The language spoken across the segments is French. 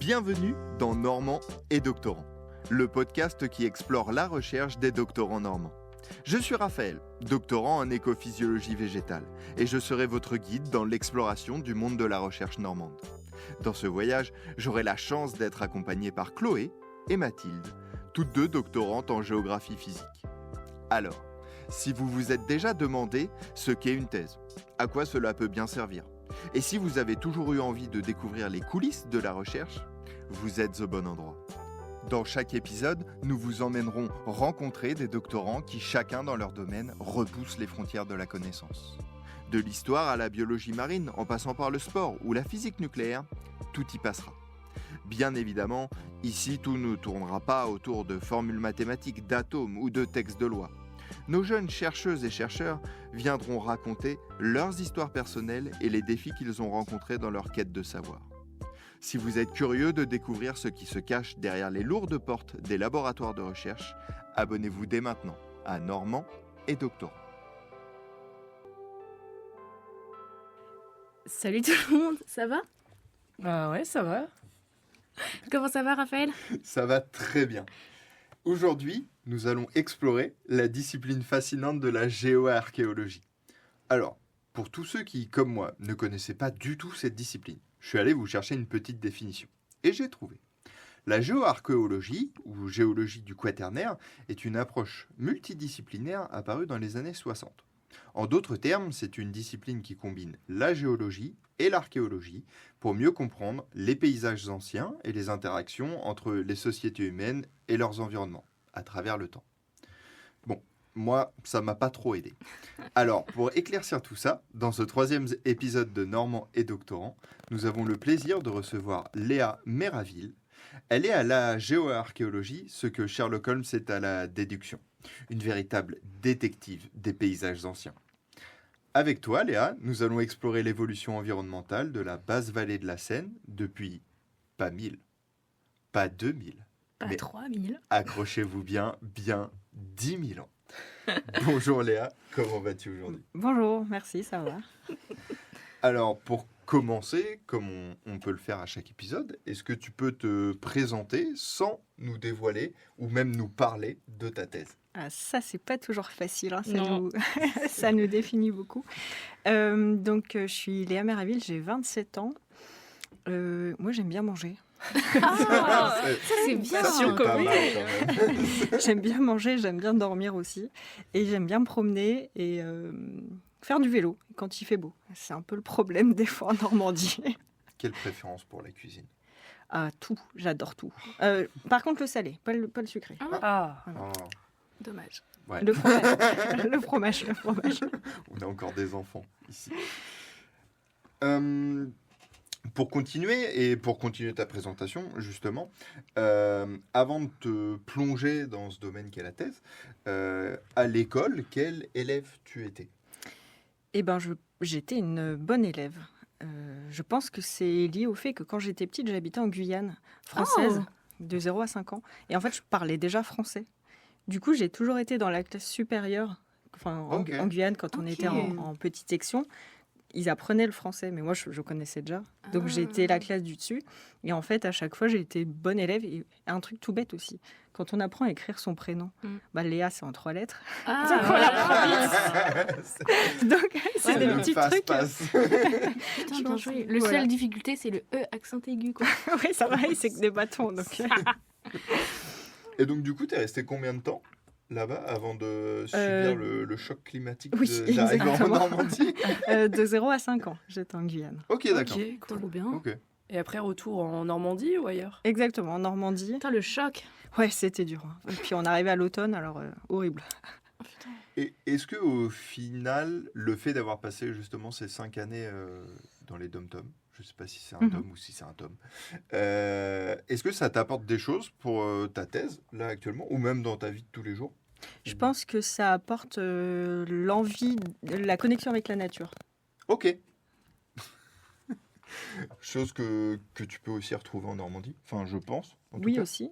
Bienvenue dans Normand et Doctorant, le podcast qui explore la recherche des doctorants normands. Je suis Raphaël, doctorant en écophysiologie végétale, et je serai votre guide dans l'exploration du monde de la recherche normande. Dans ce voyage, j'aurai la chance d'être accompagné par Chloé et Mathilde, toutes deux doctorantes en géographie physique. Alors, si vous vous êtes déjà demandé ce qu'est une thèse, à quoi cela peut bien servir, et si vous avez toujours eu envie de découvrir les coulisses de la recherche, vous êtes au bon endroit. Dans chaque épisode, nous vous emmènerons rencontrer des doctorants qui, chacun dans leur domaine, repoussent les frontières de la connaissance. De l'histoire à la biologie marine, en passant par le sport ou la physique nucléaire, tout y passera. Bien évidemment, ici tout ne tournera pas autour de formules mathématiques, d'atomes ou de textes de loi. Nos jeunes chercheuses et chercheurs viendront raconter leurs histoires personnelles et les défis qu'ils ont rencontrés dans leur quête de savoir. Si vous êtes curieux de découvrir ce qui se cache derrière les lourdes portes des laboratoires de recherche, abonnez-vous dès maintenant à Normand et Doctorant. Salut tout le monde, ça va ? Ouais, ça va. Comment ça va, Raphaël ? Ça va très bien. Aujourd'hui, nous allons explorer la discipline fascinante de la géoarchéologie. Alors, pour tous ceux qui, comme moi, ne connaissaient pas du tout cette discipline, je suis allé vous chercher une petite définition. Et j'ai trouvé. La géoarchéologie, ou géologie du quaternaire, est une approche multidisciplinaire apparue dans les années 60. En d'autres termes, c'est une discipline qui combine la géologie et l'archéologie pour mieux comprendre les paysages anciens et les interactions entre les sociétés humaines et leurs environnements à travers le temps. Bon, moi, ça m'a pas trop aidé. Alors, pour éclaircir tout ça, dans ce 3e épisode de Normand et Doctorant, nous avons le plaisir de recevoir Léa Méraville. Elle est à la géoarchéologie ce que Sherlock Holmes est à la déduction. Une véritable détective des paysages anciens. Avec toi, Léa, nous allons explorer l'évolution environnementale de la basse vallée de la Seine depuis, pas 1000, pas 2000, Pas mais 3000. accrochez-vous bien 10 000 ans. Bonjour Léa, comment vas-tu aujourd'hui ? Bonjour, merci, ça va. Alors, pour commencer, comme on peut le faire à chaque épisode, est-ce que tu peux te présenter sans nous dévoiler ou même nous parler de ta thèse ? Ah, ça, c'est pas toujours facile, hein, Non. ça nous définit beaucoup. Je suis Léa Méraville, j'ai 27 ans. Moi, j'aime bien manger. Ah, ça c'est bien. Ça, c'est pas mal, quand même. J'aime bien manger, j'aime bien dormir aussi. Et j'aime bien me promener et faire du vélo quand il fait beau. C'est un peu le problème des fois en Normandie. Quelle préférence pour la cuisine ? Ah, tout, j'adore tout. Par contre, le salé, pas le sucré. Ah, Oh, dommage. ouais. Le fromage. le fromage. On a encore des enfants ici. Pour continuer ta présentation, justement, avant de te plonger dans ce domaine qu'est la thèse, à l'école, quel élève tu étais ? Eh ben, j'étais une bonne élève. Je pense que c'est lié au fait que quand j'étais petite, j'habitais en Guyane française, de 0 à 5 ans. Et en fait, je parlais déjà français. Du coup, j'ai toujours été dans la classe supérieure, en Guyane, quand on était en petite section. Ils apprenaient le français, mais moi, je connaissais déjà. Donc, j'étais la classe du dessus. Et en fait, à chaque fois, j'ai été bonne élève. Et un truc tout bête aussi, quand on apprend à écrire son prénom, Léa, c'est en 3 lettres. Ah, Donc, on l'apprend vite. Donc, c'est des petits trucs. Putain, bien joué. Le seule difficulté, c'est le E accent aigu, quoi. Oui, ça va, c'est que des bâtons. Donc... Et donc, du coup, tu es resté combien de temps là-bas avant de subir le choc climatique d'arriver en Normandie ? De 0 à 5 ans, j'étais en Guyane. Ok, d'accord. Ok, trop bien. Ok. Et après, retour en Normandie ou ailleurs ? Exactement, en Normandie. Putain, le choc. Ouais, c'était dur. Et puis on arrivait à l'automne, alors horrible. Oh, putain. Et est-ce qu'au final, le fait d'avoir passé justement ces 5 années dans les dom-toms, je ne sais pas si c'est un dom ou si c'est un tom, est-ce que ça t'apporte des choses pour ta thèse, là, actuellement, ou même dans ta vie de tous les jours ? Je pense que ça apporte l'envie, la connexion avec la nature. Ok. Chose que tu peux aussi retrouver en Normandie, enfin, je pense. En tout Oui, cas. aussi.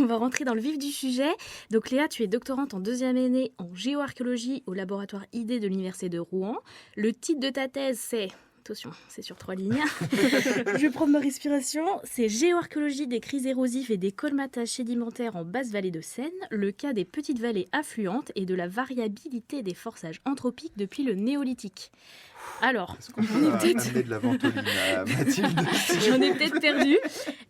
on va rentrer dans le vif du sujet. Donc Léa, tu es doctorante en 2e année en géoarchéologie au laboratoire ID de l'Université de Rouen. Le titre de ta thèse, c'est... Attention, c'est sur 3 lignes. Je vais prendre ma respiration. C'est géoarchéologie des crises érosifs et des colmatages sédimentaires en basse vallée de Seine, le cas des petites vallées affluentes et de la variabilité des forçages anthropiques depuis le néolithique. Alors, Est-ce qu'on peut amener de la ventoline à Mathilde? j'en ai peut-être perdu,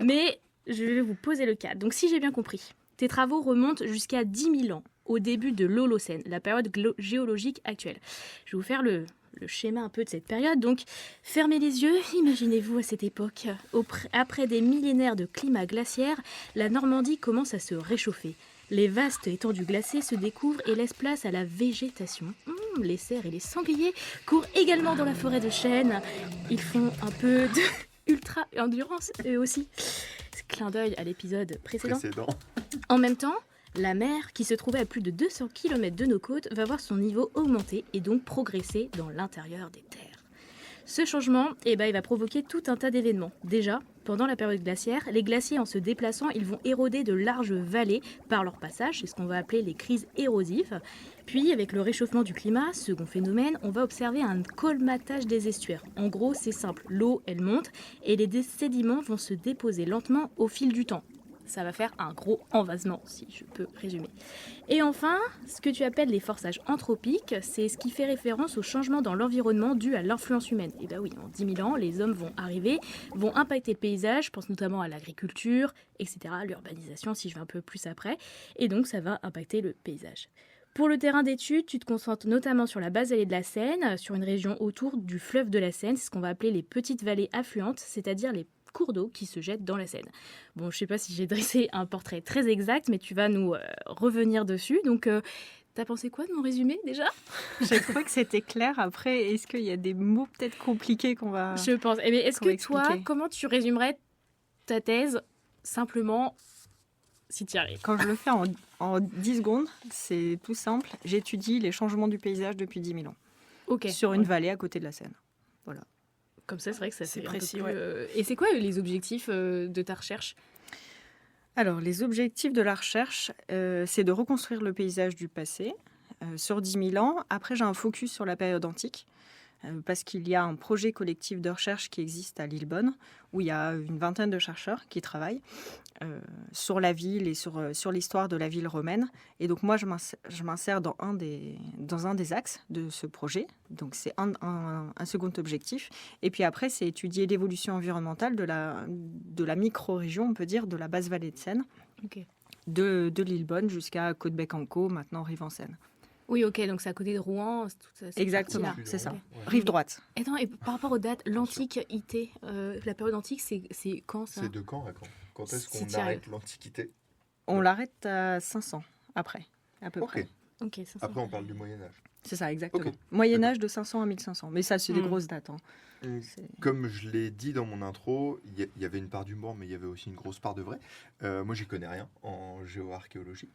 mais je vais vous poser le cas. Donc si j'ai bien compris, tes travaux remontent jusqu'à 10 000 ans, au début de l'Holocène, la période géologique actuelle. Je vais vous faire le schéma un peu de cette période. Donc, fermez les yeux, imaginez-vous à cette époque. Après des millénaires de climat glaciaire, la Normandie commence à se réchauffer. Les vastes étendues glacées se découvrent et laissent place à la végétation. Les cerfs et les sangliers courent également dans la forêt de chênes. Ils font un peu de ultra-endurance, eux aussi. Clin d'œil à l'épisode précédent. En même temps, la mer, qui se trouvait à plus de 200 km de nos côtes, va voir son niveau augmenter et donc progresser dans l'intérieur des terres. Ce changement, il va provoquer tout un tas d'événements. Déjà, pendant la période glaciaire, les glaciers en se déplaçant, ils vont éroder de larges vallées par leur passage, c'est ce qu'on va appeler les crises érosives. Puis, avec le réchauffement du climat, second phénomène, on va observer un colmatage des estuaires. En gros, c'est simple, l'eau, elle monte et les sédiments vont se déposer lentement au fil du temps. Ça va faire un gros envasement, si je peux résumer. Et enfin, ce que tu appelles les forçages anthropiques, c'est ce qui fait référence au changement dans l'environnement dû à l'influence humaine. Et bien oui, en 10 000 ans, les hommes vont arriver, vont impacter le paysage, je pense notamment à l'agriculture, etc., l'urbanisation, si je vais un peu plus après, et donc ça va impacter le paysage. Pour le terrain d'étude, tu te concentres notamment sur la basse vallée de la Seine, sur une région autour du fleuve de la Seine, c'est ce qu'on va appeler les petites vallées affluentes, c'est-à-dire les cours d'eau qui se jettent dans la Seine. Bon, je sais pas si j'ai dressé un portrait très exact, mais tu vas nous revenir dessus. Donc, t'as pensé quoi de mon résumé déjà? J'ai trouvé que c'était clair. Après, est-ce qu'il y a des mots peut-être compliqués qu'on va... Je pense. Eh bien, est-ce que expliquer. toi, comment tu résumerais ta thèse simplement si tu y arrives? Quand je le fais en 10 secondes, c'est tout simple. J'étudie les changements du paysage depuis 10 000 ans. Ok. Sur une vallée à côté de la Seine. Voilà. Comme ça, c'est vrai que ça C'est fait précis, un peu plus, ouais. Et c'est quoi les objectifs de ta recherche? Alors, les objectifs de la recherche, c'est de reconstruire le paysage du passé sur 10 000 ans. Après, j'ai un focus sur la période antique, parce qu'il y a un projet collectif de recherche qui existe à Lillebonne, où il y a une vingtaine de chercheurs qui travaillent sur la ville et sur l'histoire de la ville romaine. Et donc, moi, je m'insère dans un des axes de ce projet. Donc, c'est un second objectif. Et puis après, c'est étudier l'évolution environnementale de la micro-région, on peut dire, de la basse vallée de Seine, Ok. de Lillebonne jusqu'à Côte-Bec-en-Caux, maintenant Rive-en-Seine. Oui, ok, donc c'est à côté de Rouen. Exactement, partie-là. c'est ça. Ouais. Rive droite. Et par rapport aux dates, l'antique IT, la période antique, c'est quand ça? C'est de quand à quand? Quand est-ce Si qu'on t'y arrives. arrête l'Antiquité? On l'arrête à 500 après, à peu Ok. près. Ok, 500. Après, on parle du Moyen-Âge. C'est ça, exactement. Ok. Moyen-Âge de 500 à 1500. Mais ça, c'est des Mm. grosses dates. Hein. Mm. C'est- Comme je l'ai dit dans mon intro, il y avait une part d'humour, mais il y avait aussi une grosse part de vrai. Moi, j'y connais rien en géoarchéologie.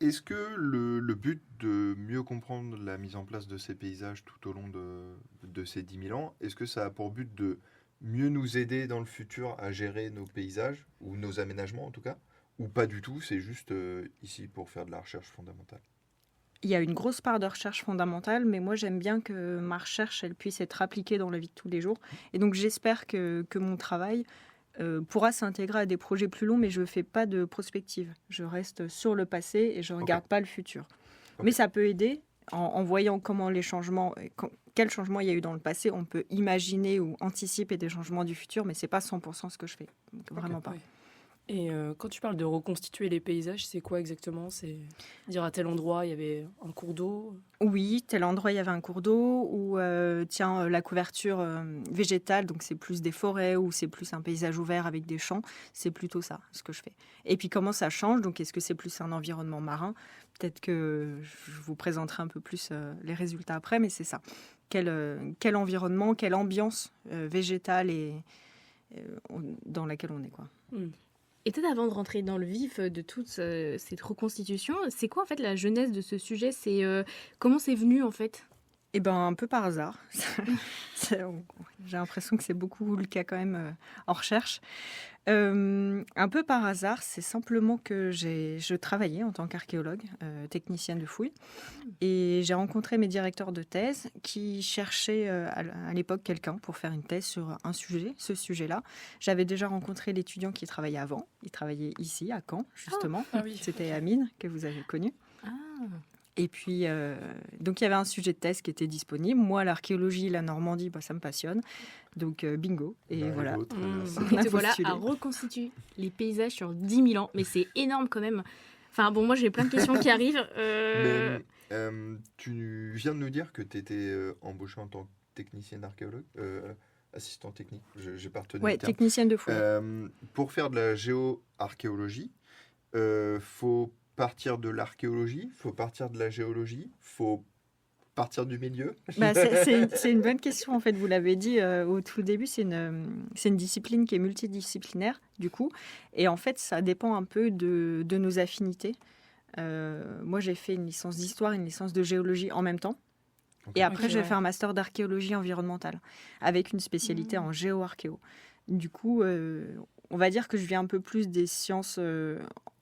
Est-ce que le but de mieux comprendre la mise en place de ces paysages tout au long de ces 10 000 ans, est-ce que ça a pour but de mieux nous aider dans le futur à gérer nos paysages, ou nos aménagements en tout cas, ou pas du tout, c'est juste ici pour faire de la recherche fondamentale? Il y a une grosse part de recherche fondamentale, mais moi, j'aime bien que ma recherche, elle puisse être appliquée dans la vie de tous les jours. Et donc, j'espère que mon travail pourra s'intégrer à des projets plus longs, mais je ne fais pas de prospective. Je reste sur le passé et je ne regarde pas le futur. Ok. Mais ça peut aider en voyant comment les changements, quels changements il y a eu dans le passé. On peut imaginer ou anticiper des changements du futur, mais ce n'est pas 100% ce que je fais. Donc, vraiment pas. Ouais. Et quand tu parles de reconstituer les paysages, c'est quoi exactement? C'est dire à tel endroit il y avait un cours d'eau? Oui, tel endroit il y avait un cours d'eau, ou la couverture végétale, donc c'est plus des forêts, ou c'est plus un paysage ouvert avec des champs, c'est plutôt ça ce que je fais. Et puis comment ça change, donc est-ce que c'est plus un environnement marin? Peut-être que je vous présenterai un peu plus les résultats après, mais c'est ça. Quel environnement, quelle ambiance végétale dans laquelle on est, quoi. Et peut-être avant de rentrer dans le vif de toute cette reconstitution, c'est quoi en fait la genèse de ce sujet? C'est comment c'est venu en fait Eh ben, un peu par hasard. J'ai l'impression que c'est beaucoup le cas quand même en recherche. Un peu par hasard, c'est simplement que je travaillais en tant qu'archéologue, technicienne de fouilles, et j'ai rencontré mes directeurs de thèse qui cherchaient à l'époque quelqu'un pour faire une thèse sur un sujet, ce sujet-là. J'avais déjà rencontré l'étudiant qui travaillait avant. Il travaillait ici, à Caen, justement. Ah oui. C'était Amine, que vous avez connu. Ah. Et puis, donc il y avait un sujet de thèse qui était disponible. Moi, l'archéologie, la Normandie, bah, ça me passionne. Donc, bingo. Et Bah, voilà. très bien. Et On a te voilà postulé. à reconstituer les paysages sur 10 000 ans. Mais c'est énorme quand même. Enfin bon, moi j'ai plein de questions qui arrivent. Mais tu viens de nous dire que tu étais embauchée en tant que technicienne archéologue, assistant technique, j'ai pas retenu Ouais, le terme. technicienne de fouilles. Pour faire de la géoarchéologie, faut partir de l'archéologie, faut partir de la géologie, faut partir du milieu. Bah, c'est une bonne question, en fait. Vous l'avez dit au tout début, c'est une discipline qui est multidisciplinaire, du coup. Et en fait, ça dépend un peu de nos affinités. Moi, j'ai fait une licence d'histoire et une licence de géologie en même temps. Ok. Et après, Ok, j'ai ouais. fait un master d'archéologie environnementale avec une spécialité en géoarchéo. Du coup, on va dire que je viens un peu plus des sciences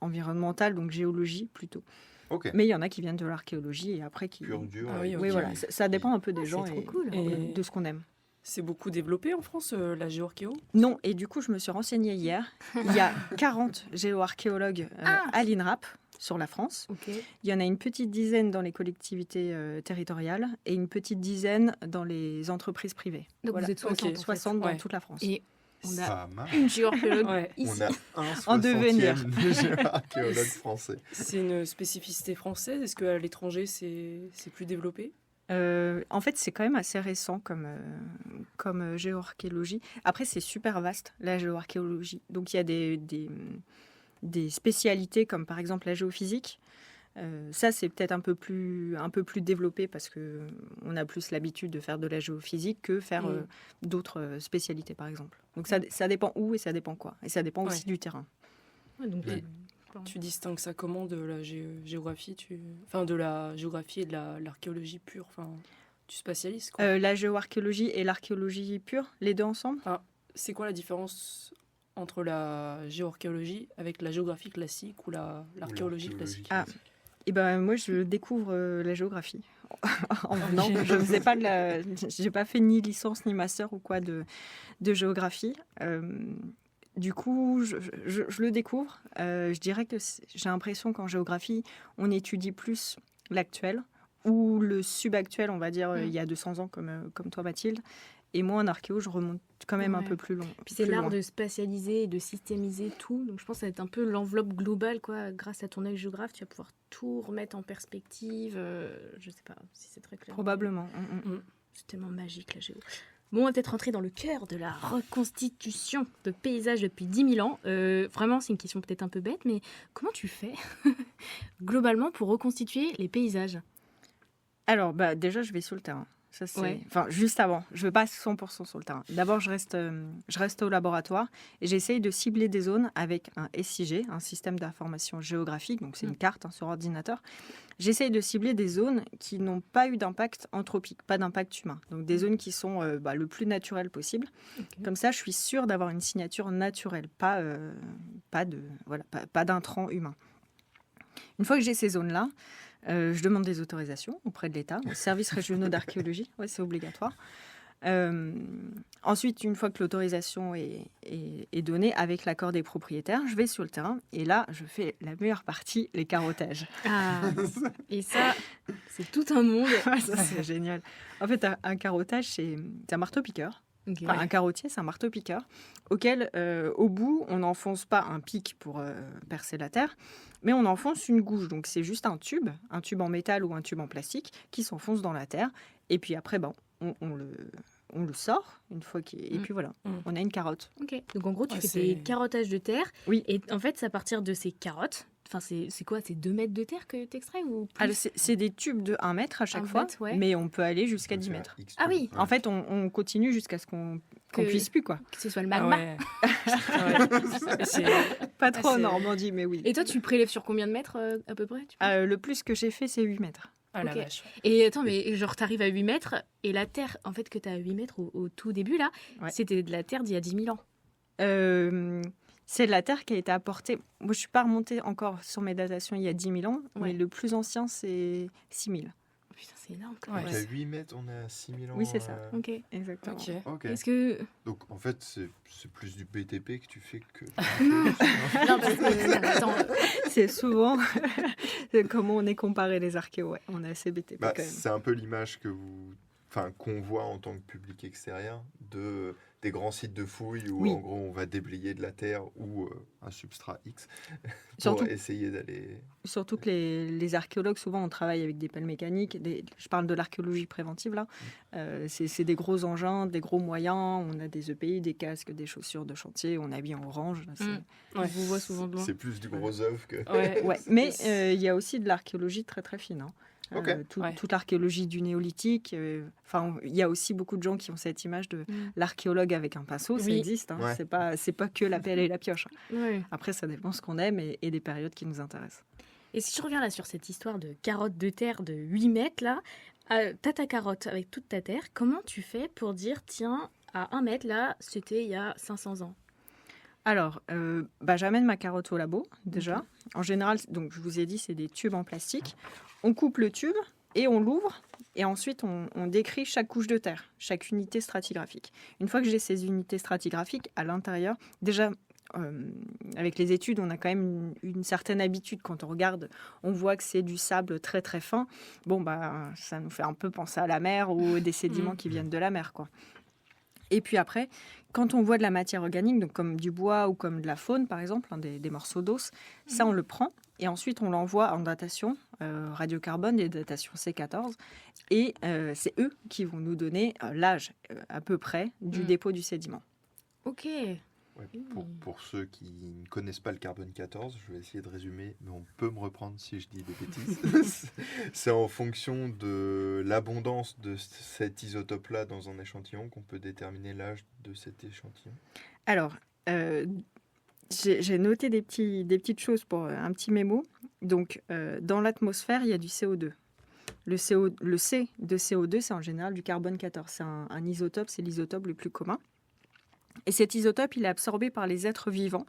environnementales, donc géologie plutôt. Ok. Mais il y en a qui viennent de l'archéologie et après qui... Pur dur. Ah oui, avec Oui, ok. voilà, ça dépend un peu des Ah, gens c'est trop et cool. Et- de ce qu'on aime. C'est beaucoup développé en France, la géoarchéo? Non, et du coup, je me suis renseignée hier. Il y a 40 géoarchéologues à l'INRAP sur la France. Ok. Il y en a une petite dizaine dans les collectivités territoriales et une petite dizaine dans les entreprises privées. Donc Voilà. vous êtes 60 Ok, en fait. 60 dans Ouais. toute la France. Et on a Pas mal. une géoarchéologue Ouais. ici. On a un En devenir. 60e de géoarchéologue français. C'est une spécificité française. Est-ce qu'à l'étranger, c'est plus développé? En fait, c'est quand même assez récent comme géoarchéologie. Après, c'est super vaste, la géoarchéologie. Donc, il y a des spécialités comme par exemple la géophysique. Ça, c'est peut-être un peu plus développé parce qu'on a plus l'habitude de faire de la géophysique que faire d'autres spécialités, par exemple. Donc, ça dépend où et ça dépend quoi. Et ça dépend aussi Ouais. du terrain. Ouais, donc, Et tu distingues ça comment de la géographie Enfin, de la géographie et de l'archéologie pure. Enfin, tu spatialises quoi. La géoarchéologie et l'archéologie pure, les deux ensemble? C'est quoi la différence entre la géoarchéologie avec la géographie classique ou l'archéologie classique? Ah. Eh ben, moi, je découvre la géographie. En venant, je ne faisais pas j'ai pas fait ni licence ni master ou quoi de géographie. Du coup, je le découvre. Je dirais que j'ai l'impression qu'en géographie, on étudie plus l'actuel ou le subactuel, on va dire, il y a 200 ans, comme toi, Mathilde. Et moi, en archéo, je remonte quand même un Ouais. peu plus long. Puis c'est plus l'art loin. de spatialiser et de systémiser tout. Donc je pense que ça va être un peu l'enveloppe globale, quoi. Grâce à ton œil géographe, tu vas pouvoir tout remettre en perspective. Je sais pas si c'est très clair. Probablement. C'est tellement magique, la géo. Bon, on va peut-être rentrer dans le cœur de la reconstitution de paysages depuis 10 000 ans. Vraiment, c'est une question peut-être un peu bête, mais comment tu fais globalement pour reconstituer les paysages? Alors, bah, déjà, je vais sur le terrain. Ça, c'est... Ouais. Enfin, juste avant. Je ne vais pas 100% sur le terrain. D'abord, je reste au laboratoire et j'essaye de cibler des zones avec un SIG, un système d'information géographique. Donc, c'est une carte sur ordinateur. J'essaye de cibler des zones qui n'ont pas eu d'impact anthropique, pas d'impact humain. Donc, des zones qui sont le plus naturelles possible. Ok. Comme ça, je suis sûre d'avoir une signature naturelle, pas d'intrants humains. Une fois que j'ai ces zones-là, je demande des autorisations auprès de l'État, aux services régionaux d'archéologie, ouais, c'est obligatoire. Ensuite, une fois que l'autorisation est donnée avec l'accord des propriétaires, je vais sur le terrain et là, je fais la meilleure partie, les carottages. Ah, et ça, c'est tout un monde. Ça, c'est génial. En fait, un carottage, c'est un marteau-piqueur. Ok. Enfin, un carottier, c'est un marteau-piqueur auquel, au bout, on n'enfonce pas un pic pour percer la terre, mais on enfonce une gouge. Donc, c'est juste un tube en métal ou un tube en plastique qui s'enfonce dans la terre. Et puis après, on le sort une fois et puis voilà, on a une carotte. Ok. Donc en gros, tu Ouais, fais c'est- tes carottages de terre. Oui. Et en fait, c'est à partir de ces carottes. Enfin, c'est quoi? C'est 2 mètres de terre que tu extrais ou plus? Alors, c'est des tubes de 1 mètre à chaque 1 fois, mètre, ouais. mais on peut aller jusqu'à 10 mètres. Ah oui. En fait, on continue jusqu'à ce qu'on Que- puisse plus, quoi. Que ce soit le Ah magma. ouais. Ouais. Pas trop en c'est- Normandie, mais oui. Et toi, tu prélèves sur combien de mètres à peu près? Le plus que j'ai fait, c'est 8 mètres. Ah la Ok. vache. Et attends, mais genre, t'arrives à 8 mètres, et la Terre, en fait, que t'as à 8 mètres au tout début, là, Ouais. c'était de la Terre d'il y a 10 000 ans. C'est de la Terre qui a été apportée. Moi, je ne suis pas remontée encore sur mes datations il y a 10 000 ans, Ouais. mais le plus ancien, c'est 6 000. Oh, putain, c'est énorme, quand Ouais. même. Donc à 8 mètres, on est à 6000 ans. Oui, c'est ça. Ok. Exactement. Ok. Ok. Est-ce que... Donc en fait, c'est plus du BTP que tu fais que. Non, parce que... Attends, C'est souvent comment on est comparé les archéos. Ouais. On est assez BTP Bah, quand même. c'est un peu l'image qu'on voit en tant que public extérieur des grands sites de fouilles où Oui. en gros on va déblayer de la terre ou un substrat X pour Surtout- essayer d'aller. Surtout que les archéologues, souvent, on travaille avec des pelles mécaniques. Je parle de l'archéologie préventive, là. C'est des gros engins, des gros moyens. On a des EPI, des casques, des chaussures de chantier. On habille en orange. Là, on vous voit souvent de loin. C'est plus du gros œuf que. Ouais. Ouais. Mais il y a aussi de l'archéologie très, très fine. Hein. Ok. Ouais. Toute l'archéologie du néolithique. Il y a aussi beaucoup de gens qui ont cette image de l'archéologue avec un pinceau. Ça Oui. existe. Hein. Ouais. C'est pas que la pelle et la pioche. Hein. Ouais. Après, ça dépend ce qu'on aime et des périodes qui nous intéressent. Et si je reviens là sur cette histoire de carotte de terre de 8 mètres, là, t'as ta carotte avec toute ta terre, comment tu fais pour dire, tiens, à 1 mètre, là, c'était il y a 500 ans? Alors, j'amène ma carotte au labo, déjà. En général, donc, je vous ai dit, c'est des tubes en plastique. On coupe le tube et on l'ouvre. Et ensuite, on décrit chaque couche de terre, chaque unité stratigraphique. Une fois que j'ai ces unités stratigraphiques à l'intérieur, déjà, avec les études, on a quand même une certaine habitude. Quand on regarde, on voit que c'est du sable très, très fin. Bon, ça nous fait un peu penser à la mer ou des sédiments qui viennent de la mer, quoi. Et puis après, quand on voit de la matière organique, donc comme du bois ou comme de la faune, par exemple, des morceaux d'os, ça, on le prend et ensuite on l'envoie en datation radiocarbone, des datations C14. Et c'est eux qui vont nous donner l'âge à peu près du dépôt du sédiment. Ok. Ouais, pour ceux qui ne connaissent pas le carbone 14, je vais essayer de résumer, mais on peut me reprendre si je dis des bêtises. C'est en fonction de l'abondance de cet isotope-là dans un échantillon qu'on peut déterminer l'âge de cet échantillon. Alors, j'ai noté des petites choses pour un petit mémo. Donc, dans l'atmosphère, il y a du CO2. Le C de CO2, c'est en général du carbone 14. C'est un isotope, c'est l'isotope le plus commun. Et cet isotope, il est absorbé par les êtres vivants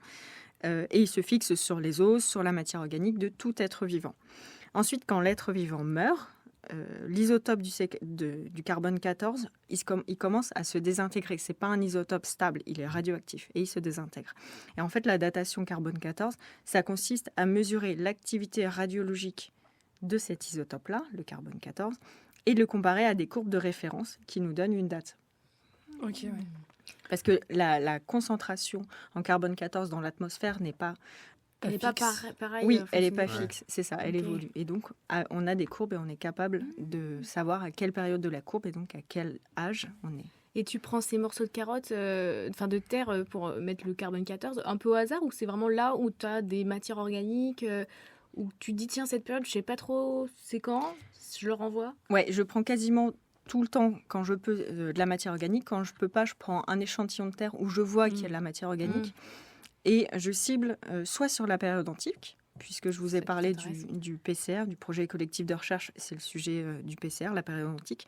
et il se fixe sur les os, sur la matière organique de tout être vivant. Ensuite, quand l'être vivant meurt, l'isotope du carbone 14, il commence à se désintégrer. Ce n'est pas un isotope stable, il est radioactif et il se désintègre. Et en fait, la datation carbone 14, ça consiste à mesurer l'activité radiologique de cet isotope-là, le carbone 14, et de le comparer à des courbes de référence qui nous donnent une date. Ok, ouais. Parce que la concentration en carbone 14 dans l'atmosphère n'est pas Elle n'est pas fixe. pareille. Oui, elle n'est pas Ouais. fixe, c'est ça, elle Ok. évolue. Et donc, on a des courbes et on est capable de savoir à quelle période de la courbe et donc à quel âge on est. Et tu prends ces morceaux de carotte, de terre, pour mettre le carbone 14 un peu au hasard, ou c'est vraiment là où tu as des matières organiques, où tu dis, tiens, cette période, je sais pas trop c'est quand, je le renvoie? Ouais, je prends quasiment tout le temps, quand je peux, de la matière organique. Quand je peux pas, je prends un échantillon de terre où je vois qu'il y a de la matière organique. Et je cible soit sur la période antique, puisque je vous ai Ça qui parlé t'intéresse. du PCR, du projet collectif de recherche, c'est le sujet du PCR, la période antique,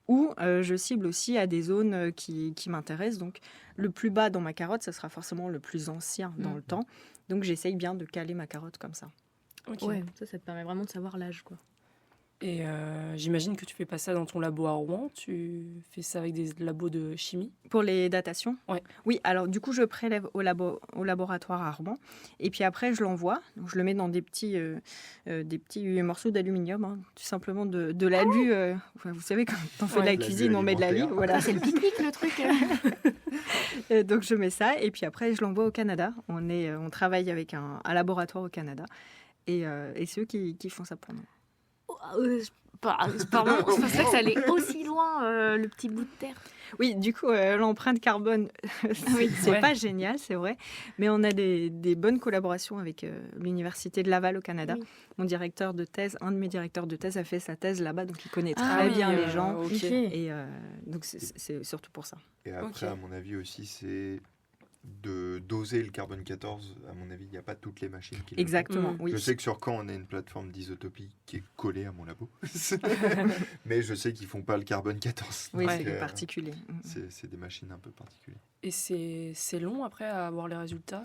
ou je cible aussi à des zones qui m'intéressent. Donc le plus bas dans ma carotte, ça sera forcément le plus ancien dans le temps. Donc j'essaye bien de caler ma carotte comme ça. Ok. Ouais, ça te permet vraiment de savoir l'âge, quoi. Et j'imagine que tu fais pas ça dans ton labo à Rouen, tu fais ça avec des labos de chimie. Pour les datations Ouais. Oui, alors du coup, je prélève au laboratoire à Rouen. Et puis après, je l'envoie. Donc, je le mets dans des petits morceaux d'aluminium, hein, tout simplement de l'alu. Vous savez, quand on fait de la L'alu cuisine, on met de l'alu. alimentaire. Voilà. C'est le pique-nique, le truc. Donc, je mets ça. Et puis après, je l'envoie au Canada. On travaille avec un laboratoire au Canada. Et c'est eux qui font ça pour nous. Pardon, je pensais que ça allait aussi loin, le petit bout de terre. Oui, du coup, l'empreinte carbone, c'est Ouais. pas génial, c'est vrai. Mais on a des bonnes collaborations avec l'Université de Laval au Canada. Oui. Mon directeur de thèse, un de mes directeurs de thèse a fait sa thèse là-bas, donc il connaît Ah très oui, bien les gens. Ok. Ok. Et donc, c'est surtout pour ça. Et après, Ok. à mon avis aussi, c'est de doser le carbone 14, à mon avis, il n'y a pas toutes les machines qui le font. Exactement, Mm. oui. Je sais que sur Caen, on a une plateforme d'isotopie qui est collée à mon labo. Mais je sais qu'ils font pas le carbone 14. Oui, donc, c'est particulier. c'est des machines un peu particulières. Et c'est long après à avoir les résultats?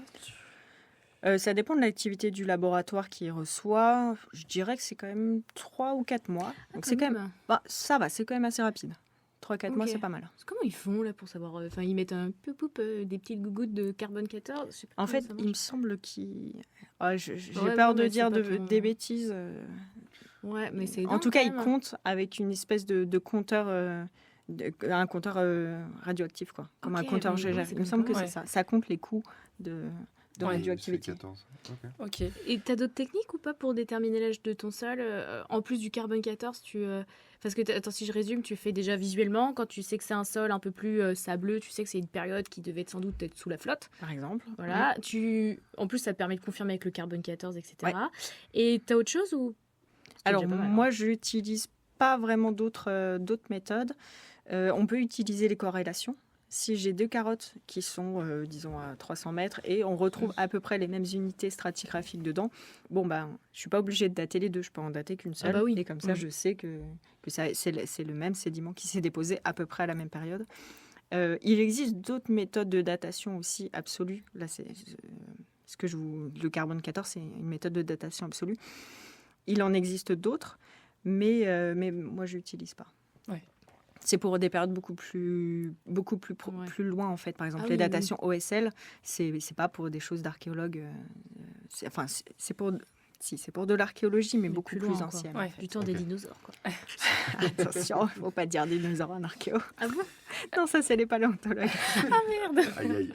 Ça dépend de l'activité du laboratoire qui reçoit. Je dirais que c'est quand même 3 ou 4 mois. Donc c'est quand même, ça va, c'est quand même assez rapide. 3-4 mois, Ok. c'est pas mal. Comment ils font là pour savoir Enfin, ils mettent un peu des petites gouttes de carbone 14. Je sais pas En comment fait, ça il me marche. semble qu'il... j'ai Ouais, peur bon, de mais dire c'est pas ton- des bêtises. Ouais, mais c'est En dingue, tout cas, quand ils même. comptent avec une espèce de compteur, un compteur radioactif, quoi. Comme un Ok, compteur bon, GGR. c'est Il me semble que pas c'est mal. ça. Ça compte les coûts de Ouais, radioactivité. C'est 14. Ok. Ok. Et t'as d'autres techniques ou pas pour déterminer l'âge de ton sol en plus du carbone 14, parce que attends, si je résume, tu fais déjà visuellement quand tu sais que c'est un sol un peu plus sableux, tu sais que c'est une période qui devait sans doute être sous la flotte. Par exemple. Voilà, en plus ça te permet de confirmer avec le carbone 14, etc. Ouais. Et t'as autre chose ou C'est Alors, déjà pas mal, moi, je n'utilise pas vraiment d'autres méthodes. On peut utiliser les corrélations. Si j'ai 2 carottes qui sont, disons, à 300 mètres et on retrouve à peu près les mêmes unités stratigraphiques dedans, bon, ben, je ne suis pas obligée de dater les deux, je peux en dater qu'une seule. bah oui. Et comme ça, Mm. je sais que c'est le même sédiment qui s'est déposé à peu près à la même période. Il existe d'autres méthodes de datation aussi absolues. Là, le carbone 14, c'est une méthode de datation absolue. Il en existe d'autres, mais moi, je l'utilise pas. Ouais. C'est pour des périodes beaucoup plus Ouais. plus loin, en fait. Par exemple, Ah les oui, datations OSL, c'est pas pour des choses d'archéologues. C'est pour de l'archéologie, mais beaucoup plus plus, loin, quoi. ancienne. Ouais. en fait. du temps Ok. des dinosaures quoi. Attention, il ne faut pas dire dinosaures en archéo. Ah bon? Non, ça, c'est les paléontologues. Ah merde. Aïe, aïe.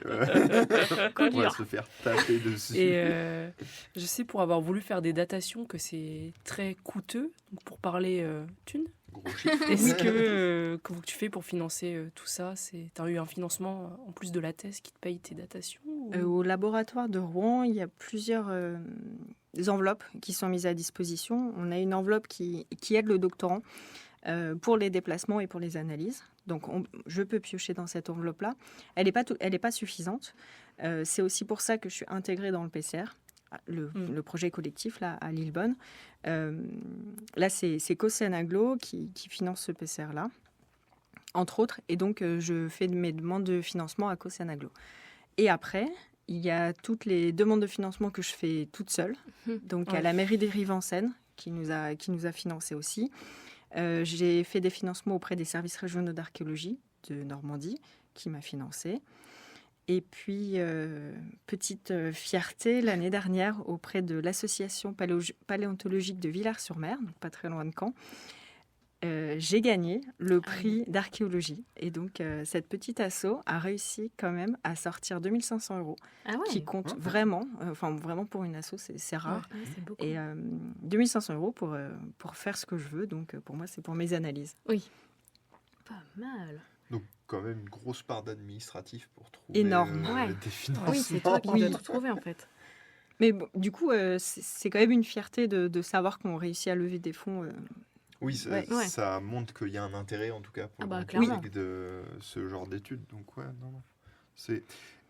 Coup On va dur. se faire taper dessus. Et je sais pour avoir voulu faire des datations que c'est très coûteux. Donc pour parler thunes, Gros chiffre. est-ce que comment tu fais pour financer tout ça? Tu as eu un financement en plus de la thèse qui te paye tes datations ou- Au laboratoire de Rouen, il y a plusieurs enveloppes qui sont mises à disposition. On a une enveloppe qui aide le doctorant pour les déplacements et pour les analyses. Donc, je peux piocher dans cette enveloppe-là. Elle n'est pas suffisante. C'est aussi pour ça que je suis intégrée dans le PCR, le projet collectif là, à Lillebonne. Là, c'est Cocen Aglo qui finance ce PCR-là, entre autres. Et donc, je fais mes demandes de financement à Cocen Aglo. Et après, il y a toutes les demandes de financement que je fais toute seule. Donc, il y a Ouais. la mairie des Rives-en-Seine qui nous a financé aussi. J'ai fait des financements auprès des services régionaux d'archéologie de Normandie qui m'a financé. Et puis, petite fierté, l'année dernière, auprès de l'association paléontologique de Villars-sur-Mer, donc pas très loin de Caen, j'ai gagné le prix d'archéologie. Et donc, cette petite asso a réussi quand même à sortir 2500 €, Ah ouais. qui compte Ouais. vraiment, vraiment pour une asso, c'est rare. Ouais, c'est beaucoup. Et 2500 € pour faire ce que je veux. Donc, pour moi, c'est pour mes analyses. Pas mal. Donc, quand même, une grosse part d'administratif pour trouver Énorme. Ouais. des financements. Oui, c'est toi qui Oui. dois tout trouver en fait. Mais bon, du coup, c'est quand même une fierté de savoir qu'on réussit à lever des fonds. Oui, ça, Ouais. ça montre qu'il y a un intérêt, en tout cas, pour Ah bah, le clairement. public de ce genre d'études. Donc, ouais, non.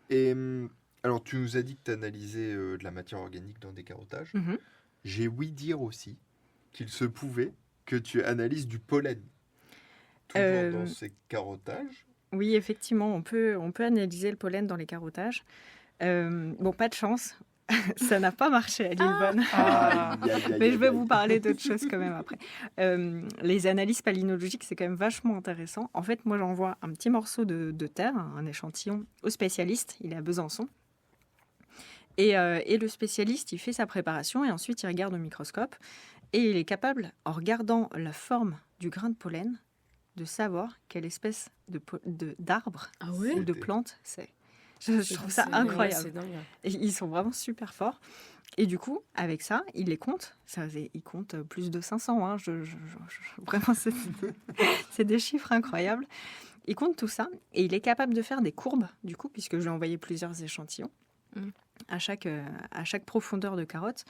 Et alors, tu nous as dit que tu analysais de la matière organique dans des carottages. Mhm. J'ai ouï dire aussi qu'il se pouvait que tu analyses du pollen. Toujours dans ces carottages. Oui, effectivement, on peut analyser le pollen dans les carottages. Bon, pas de chance, ça n'a pas marché à Lillebonne. Ah. Aïe, aïe, aïe, Mais je vais aïe, vous aïe. parler d'autres choses quand même après. Les analyses palynologiques, c'est quand même vachement intéressant. En fait, moi, j'envoie un petit morceau de terre, un échantillon, au spécialiste. Il est à Besançon. Et le spécialiste, il fait sa préparation et ensuite, il regarde au microscope. Et il est capable, en regardant la forme du grain de pollen, de savoir quelle espèce d'arbre Ah ouais. ou de plante c'est. Je trouve ça C'est- incroyable. ouais, c'est dingue. Et ils sont vraiment super forts. Et du coup, avec ça, il les compte. Il compte plus de 500. Hein. Vraiment, c'est des chiffres incroyables. Il compte tout ça. Et il est capable de faire des courbes, du coup, puisque je lui ai envoyé plusieurs échantillons. Mm. À chaque profondeur de carotte,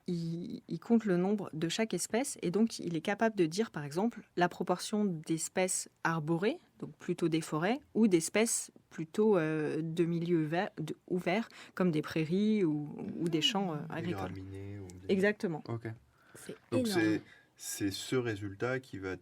il compte le nombre de chaque espèce. Et donc, il est capable de dire, par exemple, la proportion d'espèces arborées, donc plutôt des forêts, ou d'espèces plutôt de milieux ouverts, comme des prairies ou des champs Des agricoles. graminées ou des- Exactement. Ok. C'est Donc énorme. c'est ce résultat qui va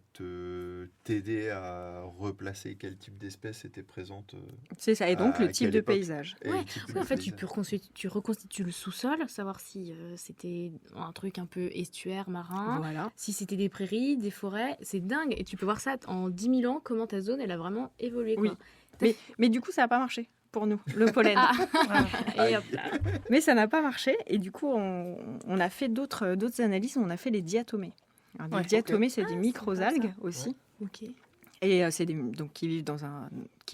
t'aider à replacer quel type d'espèce était présente C'est ça. Et donc, À le type quelle de époque paysage. et Ouais, le type de ouais, en fait, tu paysage. reconstitues le sous-sol, savoir si c'était un truc un peu estuaire, marin, Voilà. si c'était des prairies, des forêts. C'est dingue. Et tu peux voir ça en 10 000 ans, comment ta zone, elle a vraiment évolué. Quoi. Oui. Mais du coup, ça n'a pas marché pour nous, le pollen. Ah, et Aïe. hop là. Mais ça n'a pas marché. Et du coup, on a fait d'autres analyses. On a fait les diatomées. Alors, Ouais. les diatomées, c'est des sympa, microalgues aussi. Ok. Et c'est donc qui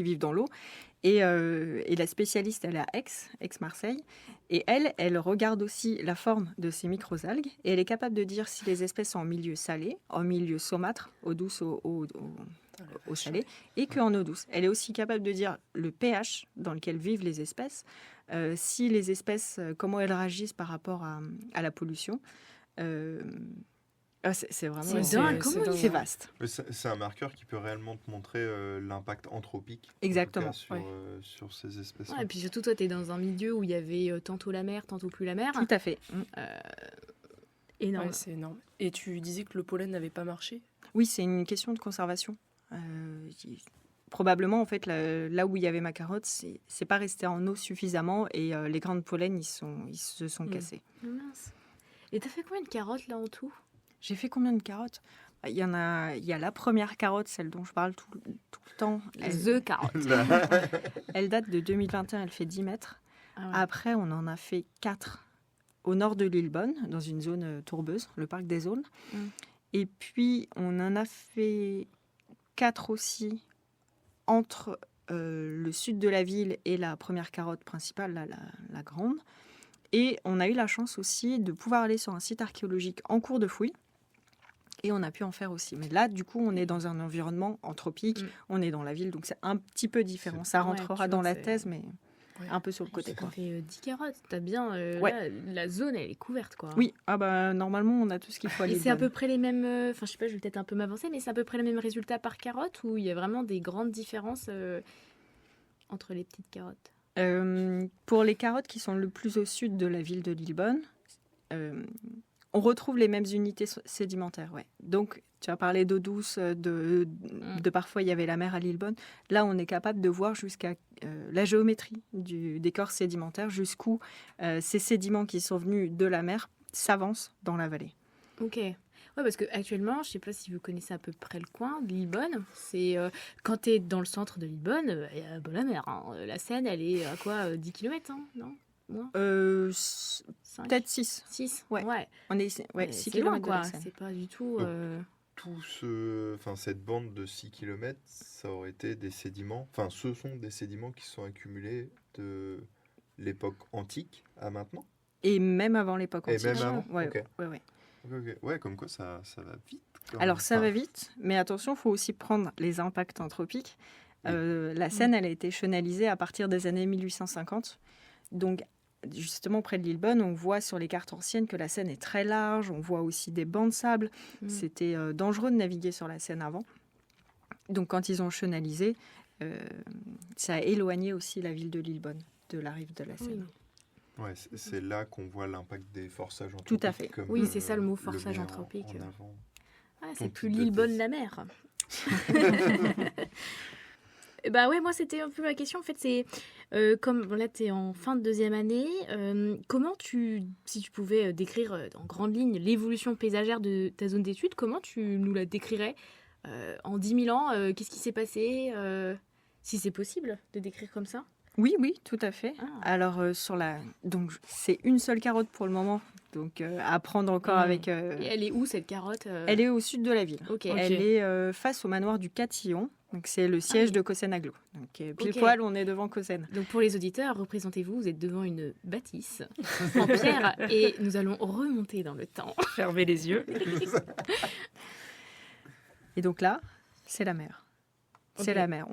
vivent dans l'eau. Et la spécialiste, elle est à Aix-Marseille. Et elle regarde aussi la forme de ces microalgues. Et elle est capable de dire si les espèces sont en milieu salé, en milieu saumâtre, eau douce, eau salée, et qu'en eau douce. Elle est aussi capable de dire le pH dans lequel vivent les espèces, si les espèces, comment elles réagissent par rapport à la pollution. C'est vraiment C'est dingue, comment dingue, c'est ouais. vaste. Mais c'est un marqueur qui peut réellement te montrer l'impact anthropique en tout Exactement. cas, sur, Ouais. sur ces espèces. Ouais, et puis surtout, toi, tu es dans un milieu où il y avait tantôt la mer, tantôt plus la mer. Tout à fait. Énorme. Ouais, c'est énorme. Et tu disais que le pollen n'avait pas marché? Oui, c'est une question de conservation. Probablement, en fait, là où il y avait ma carotte, c'est pas resté en eau suffisamment et les grains de pollen, ils se sont cassés. Oh, mince. Et t'as fait combien de carottes là en tout? J'ai fait combien de carottes? Il y a la première carotte, celle dont je parle tout le temps. The carotte. Elle date de 2021, elle fait 10 mètres. Ah ouais. Après, on en a fait 4 au nord de l'île Bonne, dans une zone tourbeuse, le parc des Aulnes. Mm. Et puis, on en a fait 4 aussi entre le sud de la ville et la première carotte principale, là, la grande. Et on a eu la chance aussi de pouvoir aller sur un site archéologique en cours de fouille. Et on a pu en faire aussi. Mais là, du coup, on est dans un environnement anthropique. Mm. On est dans la ville, donc c'est un petit peu différent. Ça Ouais, rentrera tu dans vois, la c'est- thèse, mais Ouais. un peu sur le côté. Ça Quoi. fait 10 carottes. T'as bien. Ouais. Là, la zone, elle est couverte quoi. Oui, normalement, on a tout ce qu'il faut à Et l'île c'est à Bonne. peu près les mêmes. Enfin, je sais pas, je vais peut-être un peu m'avancer, mais c'est à peu près les mêmes résultats par carotte ou il y a vraiment des grandes différences entre les petites carottes? Pour les carottes qui sont le plus au sud de la ville de Lillebonne, on retrouve les mêmes unités sédimentaires. Ouais. Donc, tu as parlé d'eau douce, de parfois il y avait la mer à Lillebonne. Là, on est capable de voir jusqu'à la géométrie des corps sédimentaires, jusqu'où ces sédiments qui sont venus de la mer s'avancent dans la vallée. Ok. Ouais, parce qu'actuellement, je sais pas si vous connaissez à peu près le coin de Lillebonne. C'est quand tu es dans le centre de Lillebonne, il y a la mer. Hein. La Seine, elle est à quoi 10 km, hein, non Moins Cinq Peut-être 6. 6 Ouais. Ouais. On est 6 C'est loin, km de quoi. la Seine. C'est pas du tout. Cette bande de 6 km, ça aurait été des sédiments, enfin ce sont des sédiments qui se sont accumulés de l'époque antique à maintenant. Et même avant l'époque Et antique. même avant, Ouais, ok. ouais. Ok. Ouais, comme quoi ça va vite. quand Alors même. ça Enfin, va vite, mais attention, il faut aussi prendre les impacts anthropiques. Oui. La Seine, elle a été chenalisée à partir des années 1850. Donc, justement, près de Lillebonne, on voit sur les cartes anciennes que la Seine est très large. On voit aussi des bancs de sable. Mm. C'était dangereux de naviguer sur la Seine avant. Donc, quand ils ont chenalisé, ça a éloigné aussi la ville de Lillebonne de la rive de la Seine. Oui. Ouais, c'est là qu'on voit l'impact des forçages anthropiques. Tout à fait. comme, Oui, c'est ça le mot forçage met anthropique. en avant. Ah, Ton c'est plus type de Lillebonne thèse. la mer. Bah ouais, moi c'était un peu ma question. En fait, c'est comme là tu es en fin de deuxième année, comment si tu pouvais décrire en grande ligne l'évolution paysagère de ta zone d'étude, comment tu nous la décrirais en 10 000 ans? Qu'est-ce qui s'est passé? Si c'est possible de décrire comme ça? Oui, tout à fait. Ah. Alors, donc, c'est une seule carotte pour le moment. Donc, à prendre encore avec... Et elle est où cette carotte Elle est au sud de la ville. Ok. Elle est face au manoir du Catillon. Donc, c'est le siège oui. de Cossène-Aglo. Donc, pile Ok. poil, on est devant Cossène. Donc pour les auditeurs, représentez-vous, vous êtes devant une bâtisse en pierre et nous allons remonter dans le temps. Fermez les yeux. Et donc là, c'est la mer. C'est Ok. la mer.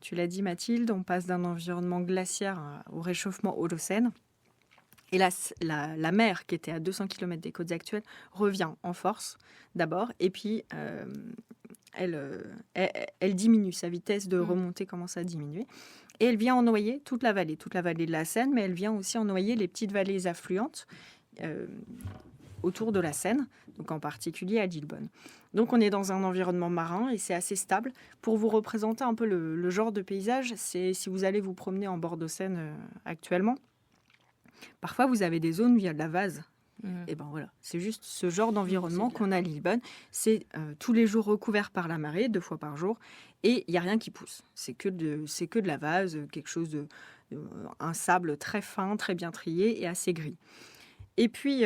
Tu l'as dit, Mathilde, on passe d'un environnement glaciaire au réchauffement holocène. Et la mer, qui était à 200 km des côtes actuelles, revient en force d'abord. Et puis, elle diminue. Sa vitesse de remontée commence à diminuer. Et elle vient ennoyer toute la vallée de la Seine, mais elle vient aussi ennoyer les petites vallées affluentes autour de la Seine, donc en particulier à Lillebonne. Donc on est dans un environnement marin et c'est assez stable. Pour vous représenter un peu le genre de paysage, c'est si vous allez vous promener en bord de Seine actuellement, parfois vous avez des zones où il y a de la vase. Et ben voilà, c'est juste ce genre d'environnement qu'on a à Lillebonne. C'est tous les jours recouvert par la marée, 2 fois par jour, et il n'y a rien qui pousse. C'est que de la vase, quelque chose un sable très fin, très bien trié et assez gris. Et puis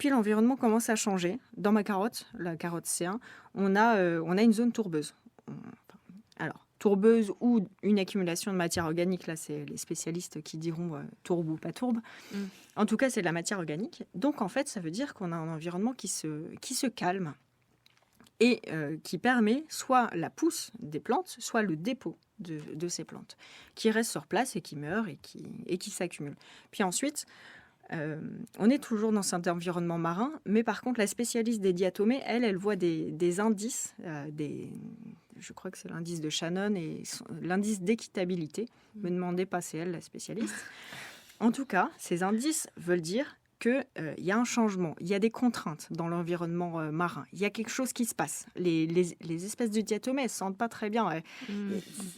l'environnement commence à changer. Dans ma carotte, la carotte C1, on a une zone tourbeuse. Alors, tourbeuse ou une accumulation de matière organique, là c'est les spécialistes qui diront tourbe ou pas tourbe. En tout cas, c'est de la matière organique. Donc en fait, ça veut dire qu'on a un environnement qui se calme et qui permet soit la pousse des plantes, soit le dépôt de ces plantes, qui restent sur place et qui meurent et qui s'accumulent. Puis ensuite, on est toujours dans cet environnement marin, mais par contre, la spécialiste des diatomées, elle voit des indices, je crois que c'est l'indice de Shannon et l'indice d'équitabilité. Ne me demandez pas, c'est elle la spécialiste. En tout cas, ces indices veulent dire qu'il y a un changement, il y a des contraintes dans l'environnement marin, il y a quelque chose qui se passe. Les espèces de diatomées, elles ne se sentent pas très bien.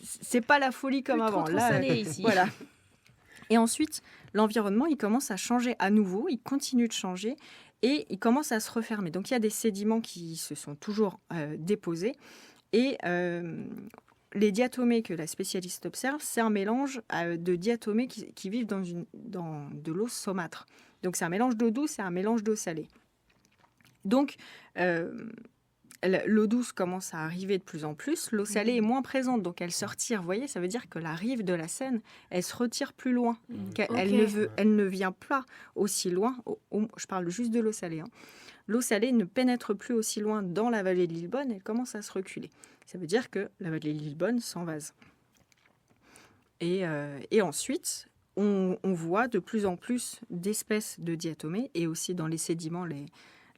C'est pas la folie comme avant. Trop salé ici. Voilà. Et ensuite, l'environnement, il commence à changer à nouveau, il continue de changer et il commence à se refermer. Donc, il y a des sédiments qui se sont toujours déposés et les diatomées que la spécialiste observe, c'est un mélange de diatomées qui vivent dans de l'eau saumâtre. Donc, c'est un mélange d'eau douce et un mélange d'eau salée. Donc, l'eau douce commence à arriver de plus en plus, l'eau salée est moins présente, donc elle se retire. Vous voyez, ça veut dire que la rive de la Seine, elle se retire plus loin. Elle ne vient pas aussi loin. Je parle juste de l'eau salée. L'eau salée ne pénètre plus aussi loin dans la vallée de Lillebonne, elle commence à se reculer. Ça veut dire que la vallée de Lillebonne s'envase. Et ensuite, on voit de plus en plus d'espèces de diatomées, et aussi dans les sédiments,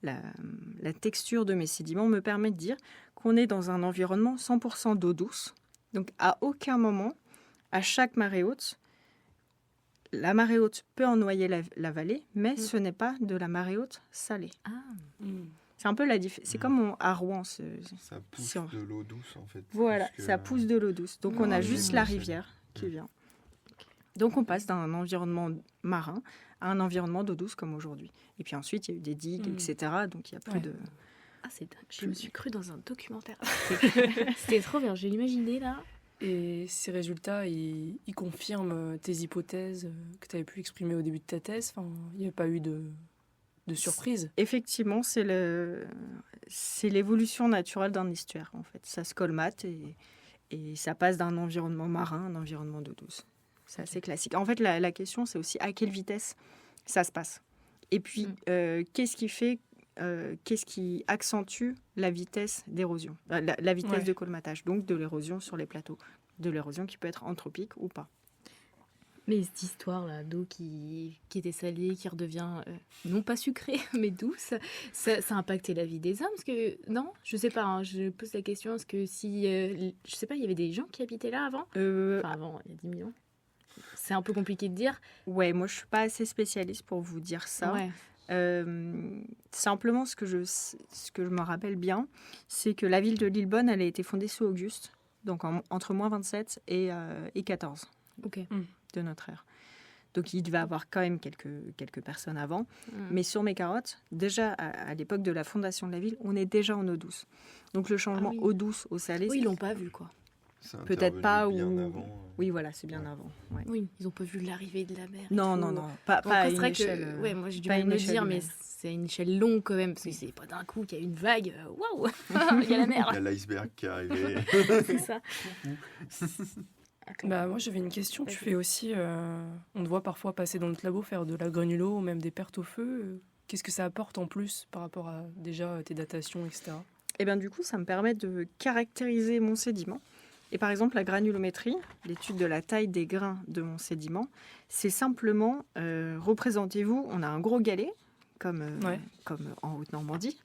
la texture de mes sédiments me permet de dire qu'on est dans un environnement 100% d'eau douce. Donc à aucun moment, à chaque marée haute, la marée haute peut ennoyer la vallée, mais ce n'est pas de la marée haute salée. C'est un peu la différence. C'est comme à Rouen. Ça pousse de l'eau douce, en fait. Voilà, ça pousse de l'eau douce. Donc on a juste la rivière qui vient. Donc on passe d'un environnement marin à un environnement d'eau douce comme aujourd'hui. Et puis ensuite, il y a eu des digues, etc. Donc il n'y a plus de... Ah, c'est dingue. Je me suis crue dans un documentaire. C'était trop bien. Je l'imaginais là. Et ces résultats, ils confirment tes hypothèses que tu avais pu exprimer au début de ta thèse. Enfin, il n'y a pas eu de surprise. Effectivement, c'est l'évolution naturelle d'un estuaire, en fait. Ça se colmate et ça passe d'un environnement marin à un environnement d'eau douce. C'est assez classique. En fait, la question, c'est aussi à quelle vitesse ça se passe. Et puis, qu'est-ce qui accentue la vitesse d'érosion, la vitesse de colmatage, donc de l'érosion sur les plateaux, de l'érosion qui peut être anthropique ou pas. Mais cette histoire-là d'eau qui était salée, qui redevient non pas sucrée, mais douce, ça a impacté la vie des hommes parce que, non, je sais pas, je pose la question, est-ce que si, je sais pas, il y avait des gens qui habitaient là avant avant, il y a 10 000 ans. C'est un peu compliqué de dire. Ouais, moi je suis pas assez spécialiste pour vous dire ça. Simplement, ce que je me rappelle bien, c'est que la ville de Lillebonne, elle a été fondée sous Auguste, donc entre moins 27 et 14 de notre ère. Donc il devait y avoir quand même quelques personnes avant. Mais sur mes carottes, déjà à l'époque de la fondation de la ville, on est déjà en eau douce. Donc le changement eau douce, eau salée... Oui, ils l'ont pas vu, quoi. Peut-être pas bien ou... avant. Oui, voilà, c'est bien avant. Ouais. Oui, ils n'ont pas vu l'arrivée de la mer. Non, pas à une échelle. Moi, j'ai du mal à me dire, mais c'est une échelle longue quand même, parce que c'est pas d'un coup qu'il y a une vague. Waouh, il y a la mer. Il y a l'iceberg qui est arrivé. C'est ça. Moi, j'avais une question. Tu fais aussi... on te voit parfois passer dans notre labo faire de la granulo ou même des pertes au feu. Qu'est-ce que ça apporte en plus par rapport à déjà tes datations, etc. Et bien du coup, ça me permet de caractériser mon sédiment. Et par exemple, la granulométrie, l'étude de la taille des grains de mon sédiment, c'est simplement, représentez-vous, on a un gros galet, comme en Haute-Normandie,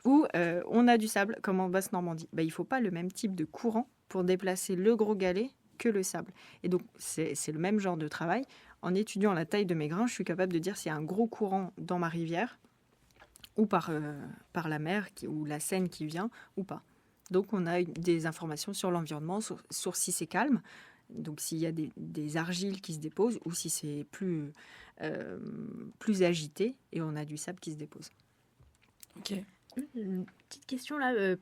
ou on a du sable, comme en Basse-Normandie. Il ne faut pas le même type de courant pour déplacer le gros galet que le sable. Et donc, c'est le même genre de travail. En étudiant la taille de mes grains, je suis capable de dire s'il y a un gros courant dans ma rivière ou par la mer ou la Seine qui vient ou pas. Donc, on a des informations sur l'environnement, sur si c'est calme, donc s'il y a des argiles qui se déposent ou si c'est plus agité et on a du sable qui se dépose. Ok. Une petite question là,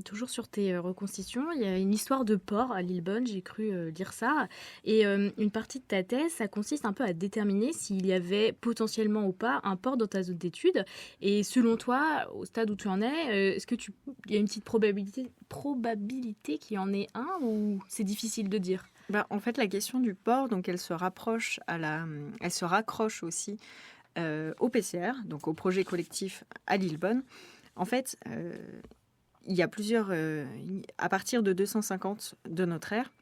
toujours sur tes reconstitutions. Il y a une histoire de port à Lillebonne, j'ai cru lire ça. Et une partie de ta thèse, ça consiste un peu à déterminer s'il y avait potentiellement ou pas un port dans ta zone d'étude. Et selon toi, au stade où tu en es, est-ce que il y a une petite probabilité qu'il y en ait un ou c'est difficile de dire? En fait, la question du port, donc elle se raccroche aussi au PCR, donc au projet collectif à Lillebonne. En fait, il y a plusieurs... à partir de 250 de notre ère,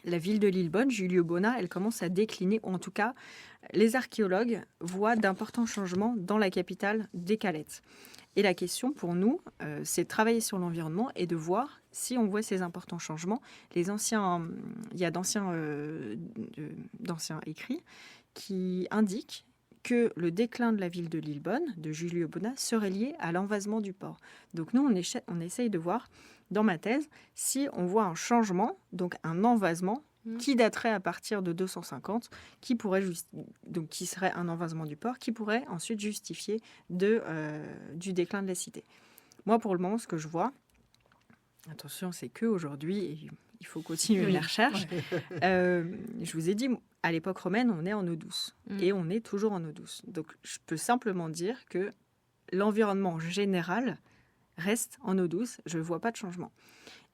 la ville de Lillebonne, Giulio Bona, elle commence à décliner, ou en tout cas, les archéologues voient d'importants changements dans la capitale des Calettes. Et la question pour nous, c'est de travailler sur l'environnement et de voir si on voit ces importants changements. Il y a d'anciens écrits qui indiquent que le déclin de la ville de Lillebonne, de Giulio Bona, serait lié à l'envasement du port. Donc nous, on essaye de voir, dans ma thèse, si on voit un changement, donc un envasement, qui daterait à partir de 250, qui serait un envasement du port, qui pourrait ensuite justifier du déclin de la cité. Moi, pour le moment, ce que je vois, attention, c'est qu'aujourd'hui, il faut continuer la recherche. Je vous ai dit, à l'époque romaine, on est en eau douce. Et on est toujours en eau douce. Donc, je peux simplement dire que l'environnement général reste en eau douce. Je ne vois pas de changement.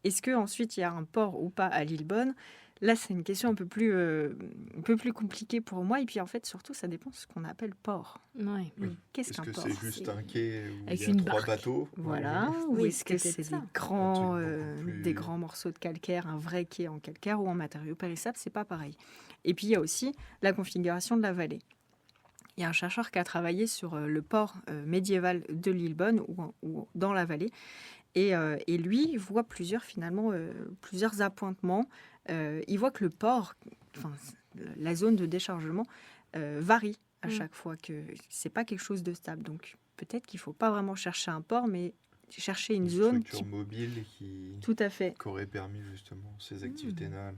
Est-ce qu'ensuite, il y a un port ou pas à Lillebonne ? Là, c'est une question un peu plus compliquée pour moi. Et puis, en fait, surtout, ça dépend de ce qu'on appelle port. Ouais. Qu'est-ce qu'un port ? Est-ce que c'est juste un quai où avec il y a une 3 barque. bateaux? Voilà. Oui, Ou est-ce que c'est c'est peut-être ça. des grands morceaux de calcaire, un vrai quai en calcaire ou en matériaux périssables ? C'est pas pareil. Et puis, il y a aussi la configuration de la vallée. Il y a un chercheur qui a travaillé sur le port médiéval de Lillebonne ou dans la vallée. Et lui, il voit plusieurs appointements. Il voit que le port, la zone de déchargement, varie à chaque fois, que c'est pas quelque chose de stable. Donc peut-être qu'il ne faut pas vraiment chercher un port, mais chercher une zone structure mobile qui aurait permis justement ces activités navales.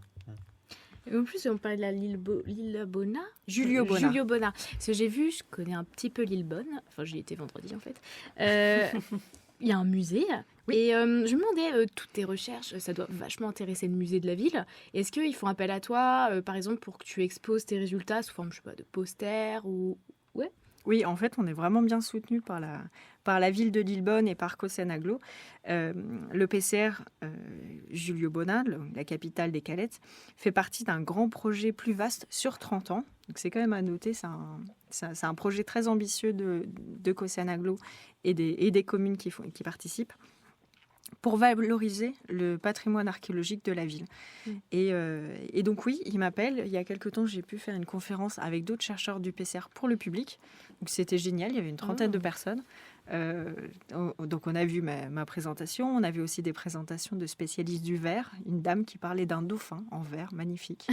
Et en plus, on parlait de la Lillebona. Giulio Bona. Giulio Bona. Parce que j'ai vu, je connais un petit peu Lillebonne. Enfin, j'y étais vendredi en fait. Il y a un musée. Oui. Et je me demandais, toutes tes recherches, ça doit vachement intéresser le musée de la ville. Est-ce qu'ils font appel à toi, par exemple, pour que tu exposes tes résultats sous forme, je sais pas, de posters ou... Ouais. Oui, en fait, on est vraiment bien soutenu par la ville de Lillebonne et par Cosen Aglo. Le PCR Giulio Bona, la capitale des Calettes, fait partie d'un grand projet plus vaste sur 30 ans. Donc c'est quand même à noter, c'est un projet très ambitieux de Cosen Aglo et des communes qui participent, pour valoriser le patrimoine archéologique de la ville. Et donc oui, il m'appelle. Il y a quelque temps, j'ai pu faire une conférence avec d'autres chercheurs du PCR pour le public. Donc c'était génial, il y avait une trentaine de personnes. Donc on a vu ma présentation, on avait aussi des présentations de spécialistes du verre, une dame qui parlait d'un dauphin en verre, magnifique.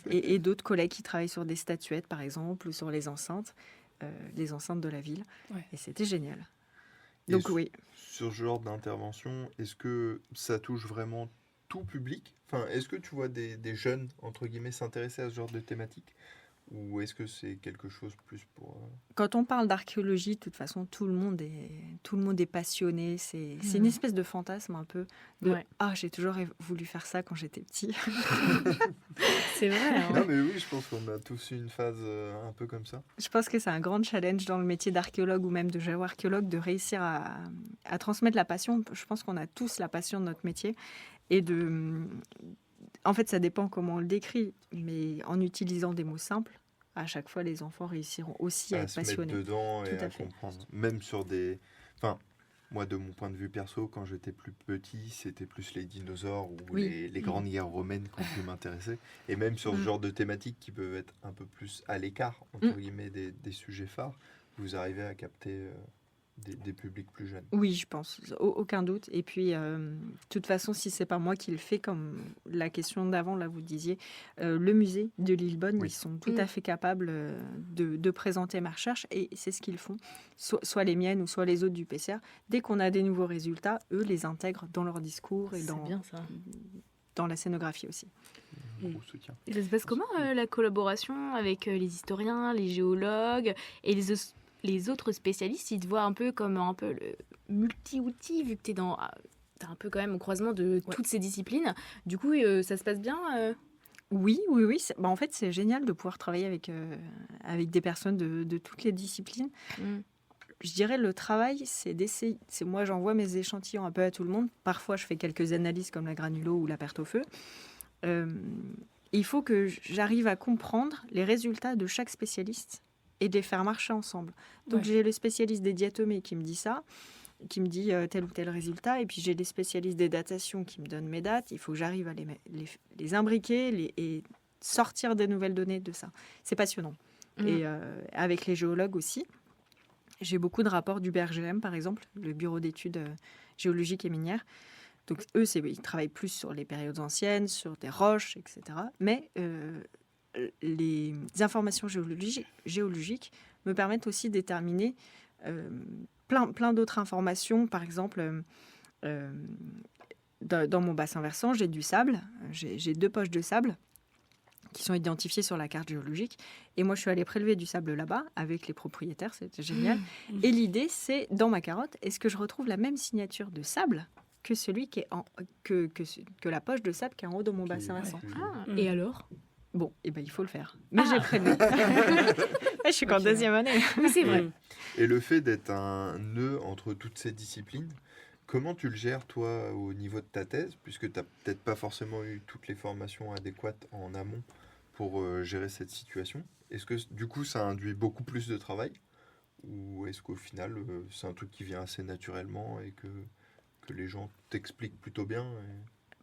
Et d'autres collègues qui travaillent sur des statuettes, par exemple, ou sur les enceintes de la ville. Ouais. Et c'était génial. Donc oui. Sur ce genre d'intervention, est-ce que ça touche vraiment tout public ? Enfin, est-ce que tu vois des jeunes, entre guillemets, s'intéresser à ce genre de thématique ? Ou est-ce que c'est quelque chose plus pour... Quand on parle d'archéologie, de toute façon, tout le monde est passionné. C'est une espèce de fantasme un peu de « Ah, j'ai toujours voulu faire ça quand j'étais petit. » C'est vrai. Hein. Non, mais oui, je pense qu'on a tous eu une phase un peu comme ça. Je pense que c'est un grand challenge dans le métier d'archéologue ou même de géoarchéologue de réussir à transmettre la passion. Je pense qu'on a tous la passion de notre métier. En fait, ça dépend comment on le décrit, mais en utilisant des mots simples, à chaque fois, les enfants réussiront aussi à être passionnés. Se mettre dedans et à fait. comprendre. Même sur des... Enfin, moi, de mon point de vue perso, quand j'étais plus petit, c'était plus les dinosaures ou les grandes guerres romaines qui ont pu m'intéresser. Et même sur ce genre de thématiques qui peuvent être un peu plus à l'écart, entre guillemets, des sujets phares, vous arrivez à capter des publics plus jeunes. Oui, je pense, aucun doute. Et puis, de toute façon, si c'est pas moi qui le fais, comme la question d'avant, là, vous disiez, le musée de Lillebonne, Oui. ils sont tout à fait capables de présenter ma recherche, et c'est ce qu'ils font, soit les miennes ou soit les autres du PCR. Dès qu'on a des nouveaux résultats, eux les intègrent dans leur discours et C'est bien ça. dans la scénographie aussi. Gros soutien. Et ça se passe comment la collaboration avec les historiens, les géologues et les autres spécialistes? Ils te voient un peu comme un peu le multi-outil, vu que t'es un peu quand même au croisement de toutes ces disciplines. Du coup, ça se passe bien Oui. En fait, c'est génial de pouvoir travailler avec des personnes de toutes les disciplines. Je dirais le travail, c'est d'essayer. Moi, j'envoie mes échantillons un peu à tout le monde. Parfois, je fais quelques analyses comme la granulo ou la perte au feu. Il faut que j'arrive à comprendre les résultats de chaque spécialiste et de les faire marcher ensemble. Donc, j'ai le spécialiste des diatomées qui me dit ça, qui me dit tel ou tel résultat, et puis j'ai les spécialistes des datations qui me donnent mes dates. Il faut que j'arrive à les imbriquer et sortir des nouvelles données de ça. C'est passionnant. Et avec les géologues aussi, j'ai beaucoup de rapports du BRGM, par exemple, le Bureau d'études géologiques et minières. Donc, eux, ils travaillent plus sur les périodes anciennes, sur des roches, etc. Mais les informations géologiques me permettent aussi de déterminer plein d'autres informations. Par exemple, dans mon bassin versant, j'ai du sable. J'ai 2 poches de sable qui sont identifiées sur la carte géologique. Et moi, je suis allée prélever du sable là-bas avec les propriétaires. C'était génial. Et l'idée, c'est, dans ma carotte, est-ce que je retrouve la même signature de sable que celui qui est que la poche de sable qui est en haut de mon bassin versant. Et alors? Bon, il faut le faire. Mais j'ai prélevé. Je suis qu'en 2e année. Oui, c'est vrai. Et le fait d'être un nœud entre toutes ces disciplines, comment tu le gères, toi, au niveau de ta thèse, puisque tu n'as peut-être pas forcément eu toutes les formations adéquates en amont pour gérer cette situation? Est-ce que, du coup, ça induit beaucoup plus de travail? Ou est-ce qu'au final, c'est un truc qui vient assez naturellement et que les gens t'expliquent plutôt bien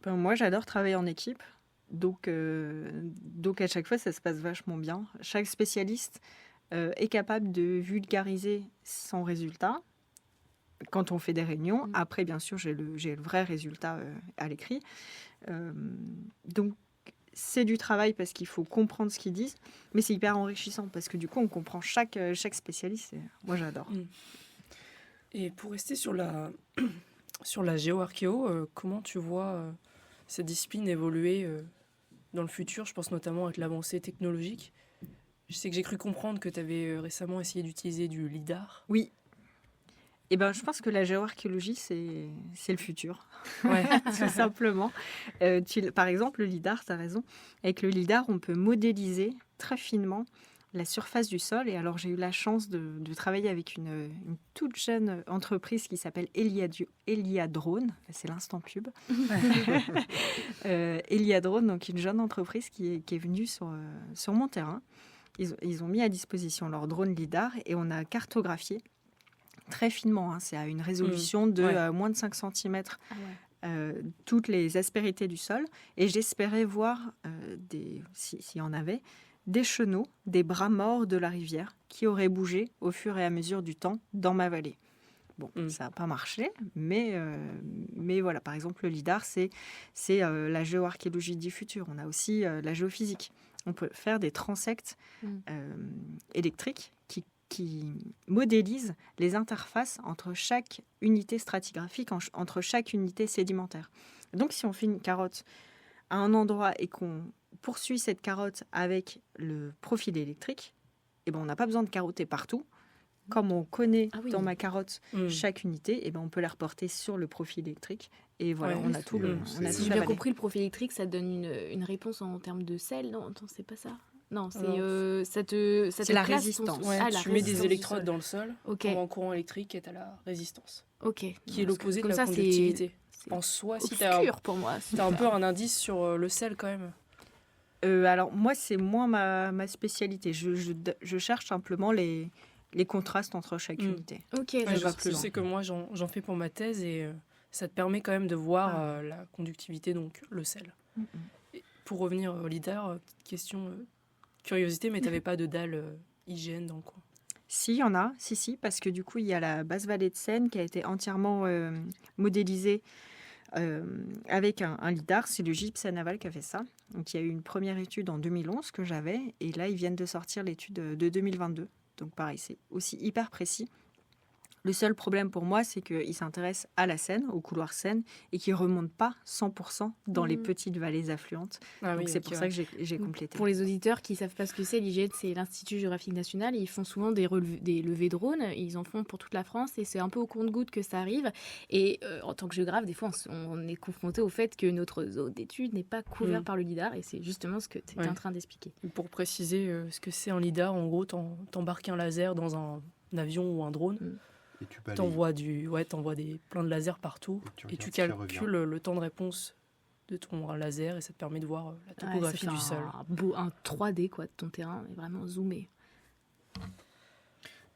Moi, j'adore travailler en équipe. Donc, à chaque fois, ça se passe vachement bien. Chaque spécialiste est capable de vulgariser son résultat quand on fait des réunions. Après, bien sûr, j'ai le vrai résultat à l'écrit. Donc, c'est du travail parce qu'il faut comprendre ce qu'ils disent, mais c'est hyper enrichissant parce que du coup, on comprend chaque spécialiste. Et moi, j'adore. Et pour rester sur la géoarchéo, comment tu vois cette discipline évoluer dans le futur? Je pense notamment avec l'avancée technologique. Je sais que j'ai cru comprendre que tu avais récemment essayé d'utiliser du LIDAR. Oui. Je pense que la géoarchéologie, c'est le futur. Ouais. Tout simplement. Par exemple, le LIDAR, tu as raison. Avec le LIDAR, on peut modéliser très finement la surface du sol. Et alors, j'ai eu la chance de travailler avec une toute jeune entreprise qui s'appelle Eliadrone. C'est l'instant pub. Eliadrone, donc une jeune entreprise qui est venue sur mon terrain. Ils ont mis à disposition leur drone LIDAR et on a cartographié très finement. C'est à une résolution de moins de 5 cm. Toutes les aspérités du sol. Et j'espérais voir, s'il y en avait, des chenaux, des bras morts de la rivière qui auraient bougé au fur et à mesure du temps dans ma vallée. Bon, ça n'a pas marché, mais voilà, par exemple, le LIDAR, c'est la géoarchéologie du futur. On a aussi la géophysique. On peut faire des transects électriques qui modélisent les interfaces entre chaque unité stratigraphique, entre chaque unité sédimentaire. Donc, si on fait une carotte à un endroit et qu'on poursuit cette carotte avec le profil électrique, on n'a pas besoin de carotter partout. Comme on connaît dans ma carotte chaque unité, on peut la reporter sur le profil électrique. Et voilà, on a tout le. Si j'ai bien compris, le profil électrique, ça donne une réponse en termes de sel. Non, attends, c'est pas ça. Non, c'est ça te la classe résistance. Tu mets des électrodes dans le sol, en courant électrique, et tu as la résistance. Qui est l'opposé de la conductivité. En soi, si tu as pour moi, un peu un indice sur le sel quand même. Alors moi, c'est moins ma spécialité. Je cherche simplement les contrastes entre chaque unité. Je sais que moi, j'en fais pour ma thèse et ça te permet quand même de voir la conductivité, donc le sel. Et pour revenir au LIDAR, petite question, curiosité, mais tu n'avais pas de dalle IGN dans le coin? Si, il y en a, si, parce que du coup, il y a la basse vallée de Seine qui a été entièrement modélisée avec un lidar. C'est le GIPS Naval qui a fait ça. Donc, il y a eu une première étude en 2011 que j'avais, et là, ils viennent de sortir l'étude de 2022. Donc, pareil, c'est aussi hyper précis. Le seul problème pour moi, c'est qu'ils s'intéressent à la Seine, au couloir Seine, et qu'ils ne remontent pas 100% dans les petites vallées affluentes. Donc c'est pour ça que j'ai complété. Pour les auditeurs qui ne savent pas ce que c'est, l'IGN, c'est l'Institut géographique national. Ils font souvent des levées de drones. Ils en font pour toute la France et c'est un peu au compte-gouttes que ça arrive. Et en tant que géographe, des fois, on est confronté au fait que notre zone d'études n'est pas couverte par le lidar. Et c'est justement ce que tu es en train d'expliquer. Pour préciser ce que c'est un lidar, en gros, t'embarques un laser dans un avion ou un drone. Et tu balayes. T'envoies plein de lasers partout et tu calcules le temps de réponse de ton laser et ça te permet de voir la topographie du sol. Un 3D quoi, de ton terrain, mais vraiment zoomé.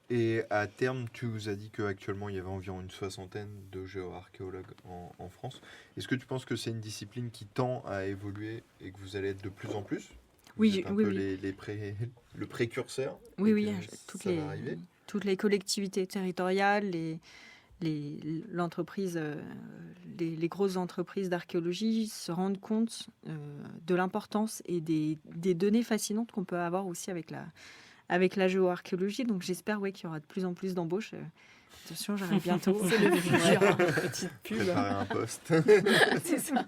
Et à terme, tu nous as dit qu'actuellement, il y avait environ une 60aine de géoarchéologues en France. Est-ce que tu penses que c'est une discipline qui tend à évoluer et que vous allez être de plus en plus ? Oui, le précurseur. Oui, toutes les collectivités territoriales, l'entreprise, les grosses entreprises d'archéologie se rendent compte de l'importance et des données fascinantes qu'on peut avoir aussi avec la géoarchéologie. Donc j'espère qu'il y aura de plus en plus d'embauches. Attention, j'arrive bientôt. C'est le futur. Petite pub. Préparer un poste. C'est ça.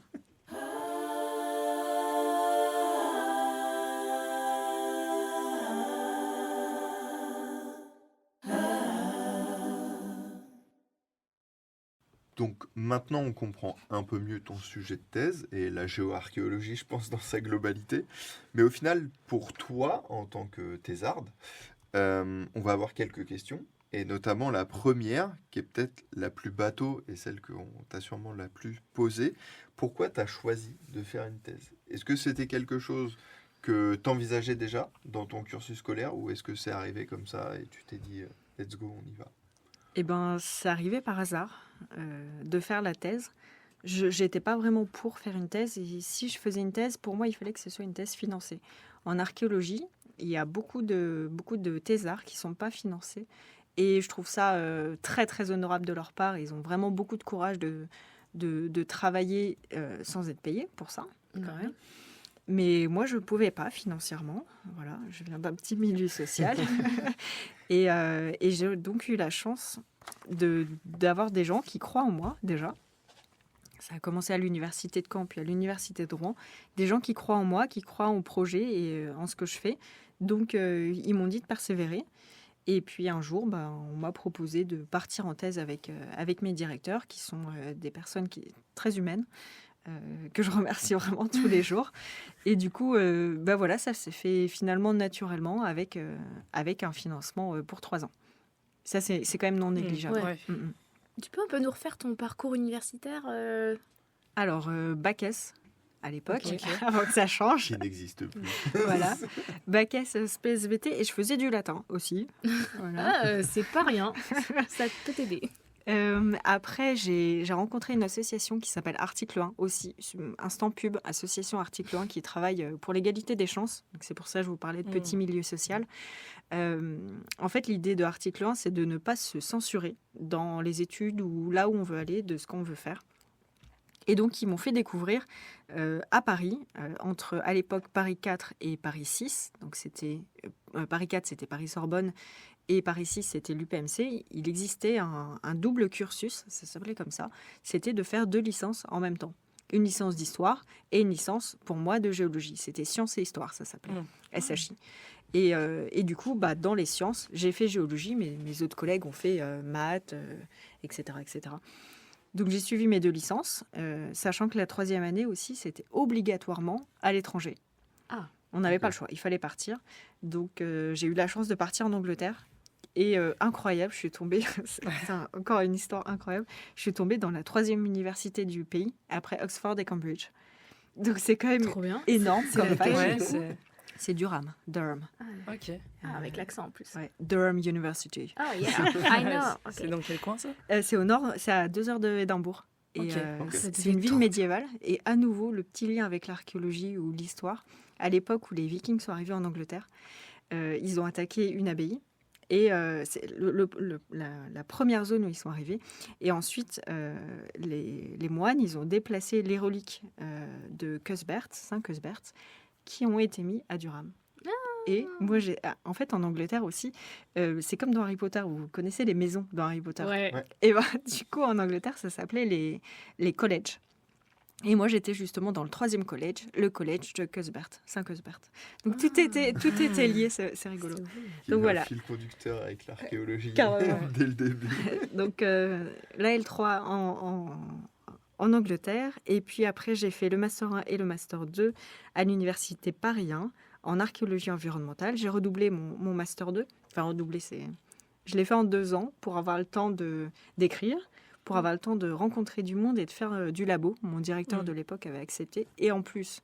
Donc maintenant, on comprend un peu mieux ton sujet de thèse et la géoarchéologie, je pense, dans sa globalité. Mais au final, pour toi, en tant que thésarde, on va avoir quelques questions. Et notamment la première, qui est peut-être la plus bateau et celle qu'on t'a sûrement la plus posée. Pourquoi tu as choisi de faire une thèse ? Est-ce que c'était quelque chose que tu envisageais déjà dans ton cursus scolaire ou est-ce que c'est arrivé comme ça et tu t'es dit « let's go, on y va » ? Eh bien, c'est arrivé par hasard de faire la thèse. Je n'étais pas vraiment pour faire une thèse. Et si je faisais une thèse, pour moi, il fallait que ce soit une thèse financée. En archéologie, il y a beaucoup de thésards qui ne sont pas financés. Et je trouve ça très, très honorable de leur part. Ils ont vraiment beaucoup de courage de travailler sans être payés pour ça, quand même. Mais moi, je ne pouvais pas financièrement. Voilà, je viens d'un petit milieu social. et j'ai donc eu la chance d'avoir des gens qui croient en moi, déjà. Ça a commencé à l'université de Caen, puis à l'université de Rouen. Des gens qui croient en moi, qui croient au projet et en ce que je fais. Donc, ils m'ont dit de persévérer. Et puis, un jour, on m'a proposé de partir en thèse avec mes directeurs, qui sont des personnes très humaines. Que je remercie vraiment tous les jours. Et du coup, voilà, ça s'est fait finalement naturellement avec un financement pour 3 ans. Ça, c'est quand même non négligeable. Ouais. Tu peux un peu nous refaire ton parcours universitaire Alors, Bac S, à l'époque, avant que ça change. Qui n'existe plus. Voilà. Bac S, SPSVT, et je faisais du latin aussi. Voilà. C'est pas rien. Ça peut t'aider. Après, j'ai rencontré une association qui s'appelle Article 1 aussi, Instant Pub, association Article 1 qui travaille pour l'égalité des chances. Donc c'est pour ça que je vous parlais de petit milieu social. En fait, l'idée de Article 1, c'est de ne pas se censurer dans les études ou là où on veut aller, de ce qu'on veut faire. Et donc, ils m'ont fait découvrir à Paris, entre à l'époque Paris 4 et Paris 6. Donc, Paris 4, c'était Paris-Sorbonne. Et Paris 6, c'était l'UPMC. Il existait un double cursus, ça s'appelait comme ça. C'était de faire 2 licences en même temps. Une licence d'histoire et une licence, pour moi, de géologie. C'était sciences et histoire, ça s'appelait, SHI. Et du coup, dans les sciences, j'ai fait géologie, mais mes autres collègues ont fait maths, etc., etc. Donc, j'ai suivi mes 2 licences, sachant que la 3e année aussi, c'était obligatoirement à l'étranger. Ah. On n'avait pas le choix, il fallait partir. Donc, j'ai eu la chance de partir en Angleterre. Et incroyable, je suis tombée, c'est encore une histoire incroyable, je suis tombée dans la 3e université du pays, après Oxford et Cambridge. Donc, c'est quand même énorme comme fac. C'est Durham. Ok. Avec l'accent en plus. Ouais, Durham University. Ah, yeah, I know. Okay. C'est dans quel coin, ça C'est au nord, c'est à 2 heures d'Édimbourg. Et c'est une ville médiévale. Et à nouveau, le petit lien avec l'archéologie ou l'histoire. À l'époque où les Vikings sont arrivés en Angleterre, ils ont attaqué une abbaye. Et c'est la première zone où ils sont arrivés. Et ensuite, les moines, ils ont déplacé les reliques de Cuthbert, Saint Cuthbert, qui ont été mis à Durham. Et moi, en fait, en Angleterre aussi, c'est comme dans Harry Potter, vous connaissez les maisons dans Harry Potter. Ouais. Et du coup, en Angleterre, ça s'appelait les collèges. Et moi, j'étais justement dans le 3e collège, le collège de Cuthbert, Saint Cuthbert. Donc tout était lié, c'est rigolo. Il y Donc a voilà. un fil conducteur avec l'archéologie Carrément. dès le début. Donc la L3 en Angleterre. Et puis après, j'ai fait le Master 1 et le Master 2 à l'Université Paris 1 en archéologie environnementale. J'ai redoublé mon Master 2. Enfin, redoublé, je l'ai fait en 2 ans pour avoir le temps d'écrire, pour avoir le temps de rencontrer du monde et de faire du labo. Mon directeur de l'époque avait accepté. Et en plus,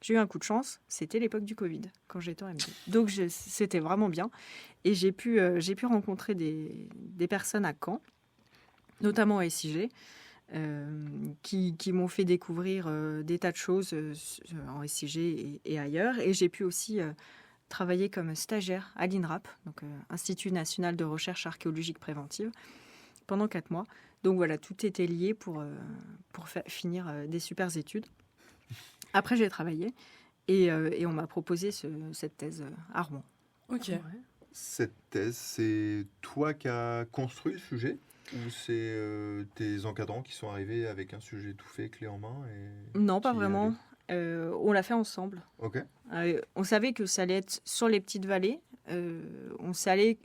j'ai eu un coup de chance, c'était l'époque du Covid, quand j'étais en MD. Donc c'était vraiment bien. Et j'ai pu rencontrer des personnes à Caen, notamment à SIG, qui m'ont fait découvrir des tas de choses en SIG et ailleurs. Et j'ai pu aussi travailler comme stagiaire à l'INRAP, donc Institut national de recherche archéologique préventive, pendant 4 mois. Donc voilà, tout était lié pour finir des super études. Après, j'ai travaillé et on m'a proposé cette thèse à Rouen. Ok. Ouais. Cette thèse, c'est toi qui as construit le sujet ou c'est tes encadrants qui sont arrivés avec un sujet tout fait, clé en main Non, pas qui vraiment. On l'a fait ensemble. Ok. On savait que ça allait être sur les petites vallées. On savait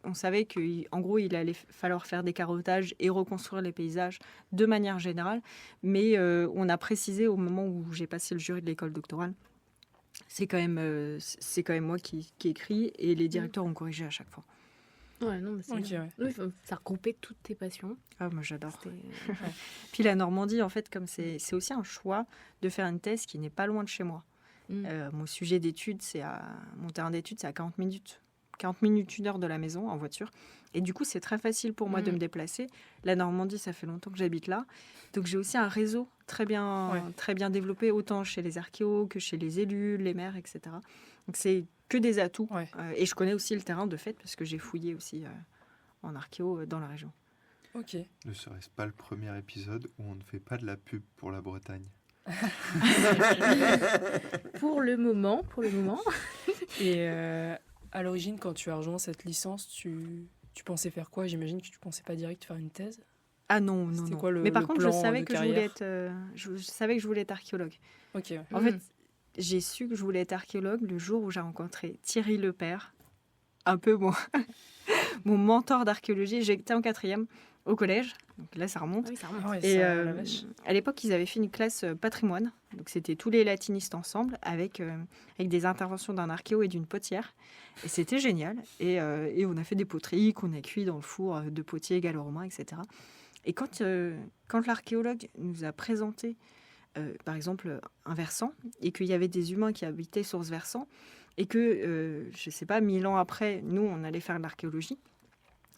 qu'en gros, il allait falloir faire des carottages et reconstruire les paysages de manière générale. Mais on a précisé au moment où j'ai passé le jury de l'école doctorale, c'est quand même moi qui écris et les directeurs ont corrigé à chaque fois. Ouais, non, mais c'est Ok, bien. ouais. Oui, ça regroupait toutes tes passions. Ah, moi j'adore. C'était- Puis la Normandie, en fait, comme c'est aussi un choix de faire une thèse qui n'est pas loin de chez moi. Mm. Mon sujet d'études, mon terrain d'études, c'est à 40 minutes. 40 minutes, 1 heure de la maison en voiture. Et du coup, c'est très facile pour moi de me déplacer. La Normandie, ça fait longtemps que j'habite là. Donc j'ai aussi un réseau très bien développé, autant chez les archéos que chez les élus, les maires, etc. Donc c'est que des atouts. Ouais. Et je connais aussi le terrain de fait, parce que j'ai fouillé aussi en archéo dans la région. Ok. Ne serait-ce pas le premier épisode où on ne fait pas de la pub pour la Bretagne? Pour le moment. Et à l'origine, quand tu as rejoint cette licence, tu pensais faire quoi? J'imagine que tu pensais pas direct faire une thèse. Ah non. C'était quoi Mais par le contre, je plan savais de que je voulais carrière? je savais que je voulais être archéologue. Ok, ouais. En fait, j'ai su que je voulais être archéologue le jour où j'ai rencontré Thierry Lepère, un peu mon mentor d'archéologie. J'étais en 4e au collège, donc là ça remonte. Oui, ça remonte. Ah ouais, Et ça, la vache. à l'époque, ils avaient fait une classe patrimoine. Donc c'était tous les latinistes ensemble avec des interventions d'un archéo et d'une potière. Et c'était génial. Et on a fait des poteries qu'on a cuit dans le four de potiers gallo-romains, etc. Et quand l'archéologue nous a présenté, par exemple, un versant, et qu'il y avait des humains qui habitaient sur ce versant, et que, je ne sais pas, 1000 ans après, nous, on allait faire de l'archéologie,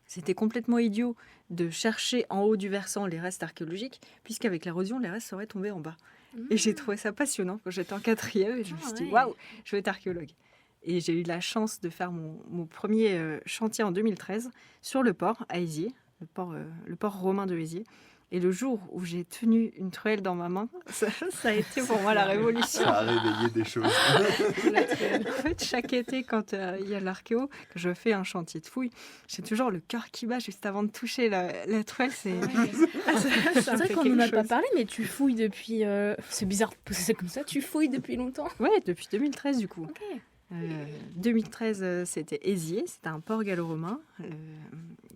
c'était complètement idiot de chercher en haut du versant les restes archéologiques, puisqu'avec l'érosion, les restes seraient tombés en bas. Et j'ai trouvé ça passionnant quand j'étais en 4e, et je me suis dit, waouh, je veux être archéologue. Et j'ai eu la chance de faire mon premier chantier en 2013 sur le port à Héziers, le port romain de Héziers. Et le jour où j'ai tenu une truelle dans ma main, ça a été pour moi la révolution. Ça a réveillé des choses. En fait, chaque été, quand il y a l'archéo, que je fais un chantier de fouilles, j'ai toujours le cœur qui bat juste avant de toucher la truelle. C'est C'est vrai qu'on n'en a pas parlé, mais tu fouilles depuis... C'est bizarre de poser ça comme ça, tu fouilles depuis longtemps. Ouais, depuis 2013 du coup. Ok. 2013, c'était Héziers, c'était un port gallo-romain.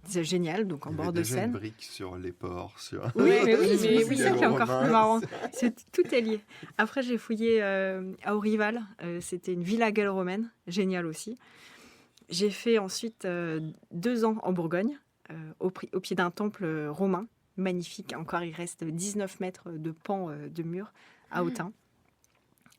C'est génial, donc en bord de Il y avait déjà Seine. une brique sur les ports. Oui, c'est c'est ça qui est encore gallo-romain. plus marrant. Tout est lié. Après, j'ai fouillé à Aurival. C'était une villa gallo-romaine, géniale aussi. J'ai fait ensuite 2 ans en Bourgogne, au pied d'un temple romain, magnifique. Encore, il reste 19 mètres de pan de mur à Autun.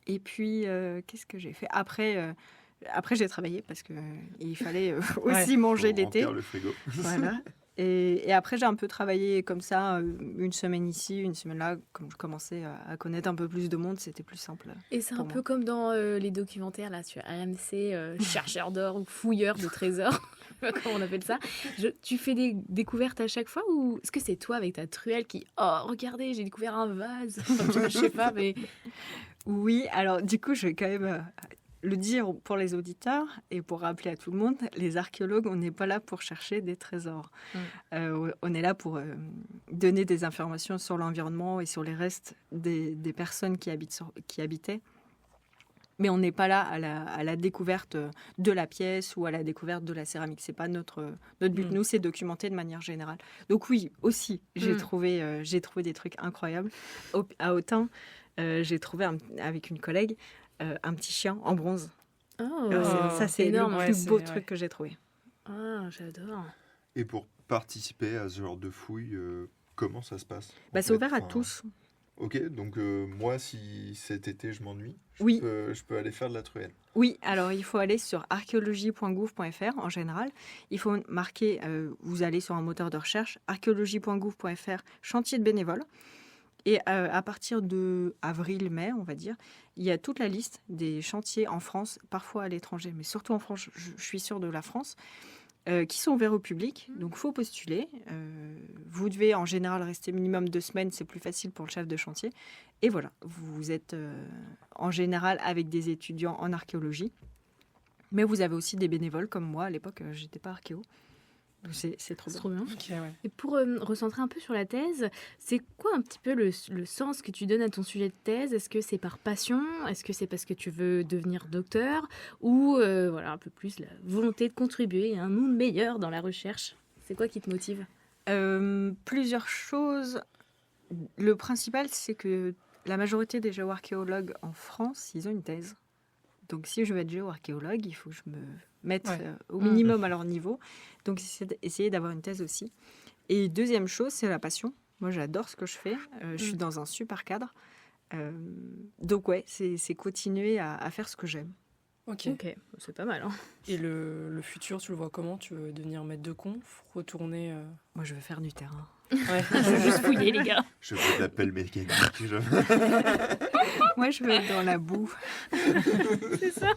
Et puis, qu'est-ce que j'ai fait après, j'ai travaillé parce qu'il fallait aussi manger Pour l'été. remplir le frigo. Voilà. Et après, j'ai un peu travaillé comme ça, une semaine ici, une semaine là. Comme je commençais à connaître un peu plus de monde, c'était plus simple. Et c'est un Pour peu moi. comme dans les documentaires là sur RMC, chercheur d'or ou fouilleur de trésors. sais pas comment on appelle ça. Tu fais des découvertes à chaque fois ou est-ce que c'est toi avec ta truelle qui oh regardez j'ai découvert un vase. Je sais pas mais Oui, alors du coup, je vais quand même le dire pour les auditeurs et pour rappeler à tout le monde, les archéologues, on n'est pas là pour chercher des trésors. On est là pour donner des informations sur l'environnement et sur les restes des personnes qui habitaient. Mais on n'est pas là à la découverte de la pièce ou à la découverte de la céramique. C'est pas notre but. Nous, c'est documenter de manière générale. Donc oui, aussi, j'ai trouvé des trucs incroyables. À Autun, j'ai trouvé avec une collègue un petit chien en bronze. oh, Ça, c'est énorme. le plus beau truc que j'ai trouvé. Ah, j'adore. Et pour participer à ce genre de fouille, comment ça se passe en C'est fait ouvert à Enfin, tous. Ok, donc moi, si cet été je m'ennuie, Oui. je peux aller faire de la truelle. Oui, alors il faut aller sur archéologie.gouv.fr en général. Il faut marquer, vous allez sur un moteur de recherche, archéologie.gouv.fr, chantier de bénévoles. Et à partir de avril-mai, on va dire, il y a toute la liste des chantiers en France, parfois à l'étranger, mais surtout en France, je suis sûre de la France, qui sont ouverts au public. Donc, il faut postuler. Vous devez en général rester minimum 2 semaines, c'est plus facile pour le chef de chantier. Et voilà, vous êtes en général avec des étudiants en archéologie. Mais vous avez aussi des bénévoles, comme moi, à l'époque, je n'étais pas archéo. Donc c'est trop bien. Trop bien. Ok, ouais. Et pour recentrer un peu sur la thèse, c'est quoi un petit peu le sens que tu donnes à ton sujet de thèse? Est-ce que c'est par passion? Est-ce que c'est parce que tu veux devenir docteur? Ou voilà, un peu plus la volonté de contribuer à un monde meilleur dans la recherche? C'est quoi qui te motive? Plusieurs choses. Le principal, c'est que la majorité des géoarchéologues en France, ils ont une thèse. Donc, si je veux être géoarchéologue, il faut que je me mette au minimum à leur niveau. Donc, c'est essayer d'avoir une thèse aussi. Et deuxième chose, c'est la passion. Moi, j'adore ce que je fais. Je suis dans un super cadre. Donc, ouais, c'est continuer à faire ce que j'aime. Ok. Ok, c'est pas mal. Hein. Et le futur, tu le vois comment? Tu veux devenir maître de conf? Retourner Moi, je veux faire du terrain. Ouais. Je veux juste fouiller, les gars. Je veux de la pelle mécanique. Moi, je veux être dans la boue. C'est ça.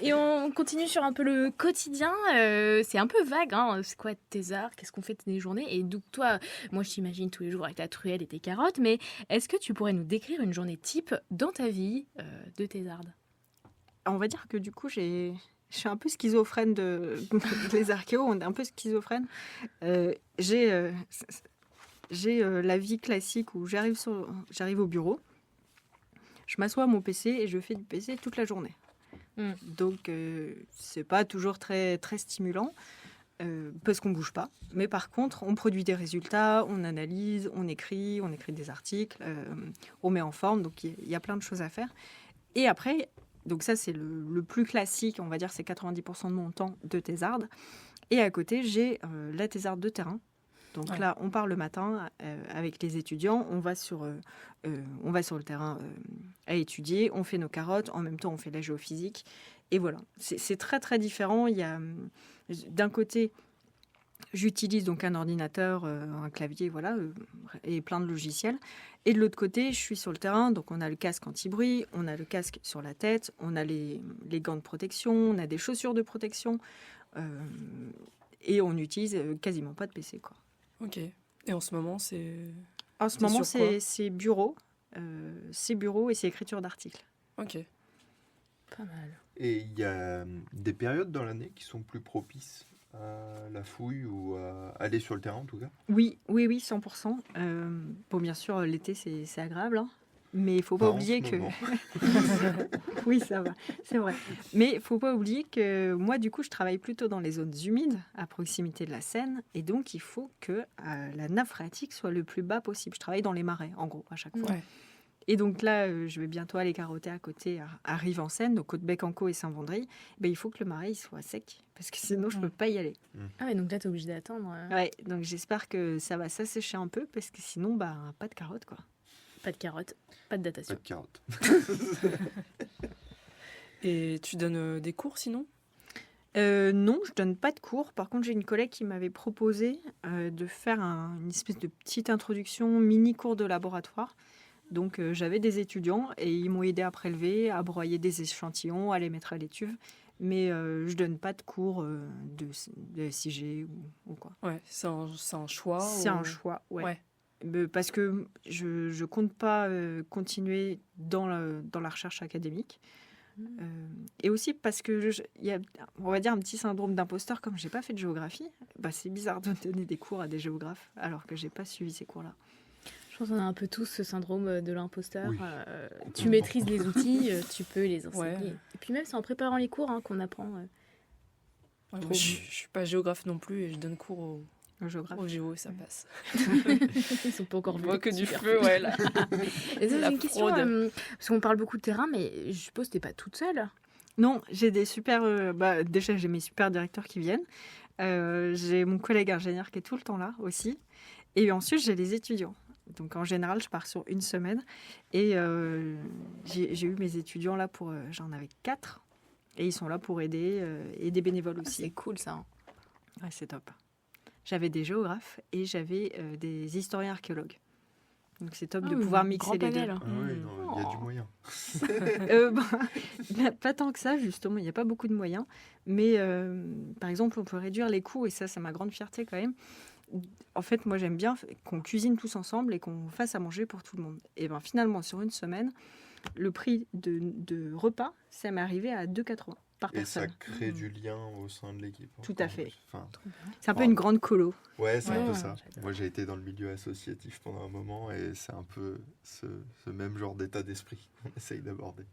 Et on continue sur un peu le quotidien. C'est un peu vague. Hein. C'est quoi tes arts? Qu'est-ce qu'on fait de tes journées? Et donc toi, moi je t'imagine tous les jours avec ta truelle et tes carottes. Mais est-ce que tu pourrais nous décrire une journée type dans ta vie de thésarde? On va dire que du coup, je suis un peu schizophrène les archéos, on est un peu schizophrène. J'ai la vie classique où j'arrive au bureau, je m'assois à mon PC et je fais du PC toute la journée. Donc, c'est pas toujours très, très stimulant parce qu'on bouge pas. Mais par contre, on produit des résultats, on analyse, on écrit des articles, on met en forme. Donc, il y a plein de choses à faire. Et après, donc ça, c'est le plus classique, on va dire, c'est 90% de mon temps de thésarde. Et à côté, j'ai la thésarde de terrain. Donc là, on part le matin avec les étudiants, on va sur le terrain à étudier, on fait nos carottes, en même temps on fait la géophysique. Et voilà, c'est très très différent. Il y a d'un côté, j'utilise donc un ordinateur, un clavier, voilà, et plein de logiciels. Et de l'autre côté, je suis sur le terrain, donc on a le casque anti-bruit, on a le casque sur la tête, on a les gants de protection, on a des chaussures de protection, et on n'utilise quasiment pas de PC, quoi. Ok. Et en ce moment, c'est... En ce C'est moment, sur quoi c'est bureau. C'est bureau et c'est écriture d'articles. Ok. Pas mal. Et il y a des périodes dans l'année qui sont plus propices à la fouille ou à aller sur le terrain en tout cas? Oui, 100%. Bon, bien sûr, l'été, c'est agréable, hein. Mais il faut pas Pas en oublier ce que... moment. Oui, ça va, c'est vrai. Mais il faut pas oublier que moi, du coup, je travaille plutôt dans les zones humides, à proximité de la Seine. Et donc, il faut que la nappe phréatique soit le plus bas possible. Je travaille dans les marais, en gros, à chaque fois. Ouais. Et donc là, je vais bientôt aller carotter à côté, à Rive-en-Seine, donc Côte-Bec-en-Caux et Saint-Vendry. Ben, il faut que le marais il soit sec, parce que sinon, je peux pas y aller. Ah ouais, donc là, t'es obligé d'attendre. Ouais, donc j'espère que ça va s'assécher un peu, parce que sinon, bah, pas de carottes, quoi. Pas de carottes, pas de Pas datation. de carottes. Et tu donnes des cours sinon? Non, je donne pas de cours. Par contre, j'ai une collègue qui m'avait proposé de faire une espèce de petite introduction, mini cours de laboratoire. Donc, j'avais des étudiants et ils m'ont aidé à prélever, à broyer des échantillons, à les mettre à l'étuve. mais je donne pas de cours de SIG ou quoi. Ouais, c'est un choix. C'est un choix, ouais. Parce que je compte pas continuer dans la recherche académique. Et aussi parce que il y a, on va dire, un petit syndrome d'imposteur. Comme j'ai pas fait de géographie, c'est bizarre de donner des cours à des géographes alors que j'ai pas suivi ces cours-là. Je pense qu'on a un peu tous ce syndrome de l'imposteur. Oui. Tu maîtrises les outils, tu peux les enseigner. Ouais. Et puis même, c'est en préparant les cours qu'on apprend. Ouais, moi, je suis pas géographe non plus et je donne cours au géo et ça passe. Ils sont pas encore On venus. voit que du Super. feu, ouais, là. Et ça, La c'est une question, fraude. parce qu'on parle beaucoup de terrain, mais je suppose que t'es pas toute seule. Non, j'ai des super. Déjà, j'ai mes super directeurs qui viennent. J'ai mon collègue ingénieur qui est tout le temps là aussi. Et ensuite, j'ai les étudiants. Donc, en général, je pars sur une semaine. Et j'ai eu mes étudiants là pour. J'en avais 4. Et ils sont là pour aider. Et des bénévoles aussi. C'est cool ça. Ouais, c'est top. J'avais des géographes et j'avais des historiens archéologues. Donc, c'est top de pouvoir mixer les deux. Ah oui, non, il y a du moyen. Il n'y a pas tant que ça, justement. Il n'y a pas beaucoup de moyens. Mais, par exemple, on peut réduire les coûts. Et ça, c'est ma grande fierté quand même. En fait, moi, j'aime bien qu'on cuisine tous ensemble et qu'on fasse à manger pour tout le monde. Et bien, finalement, sur une semaine, le prix de repas, ça m'est arrivé à 2,80 par Et ça personne. crée du lien au sein de l'équipe. Tout encore à fait. plus. Enfin, C'est un peu une grande colo. ouais, c'est un Ouais, peu ça. j'adore. Moi, j'ai été dans le milieu associatif pendant un moment et c'est un peu ce même genre d'état d'esprit qu'on essaye d'aborder.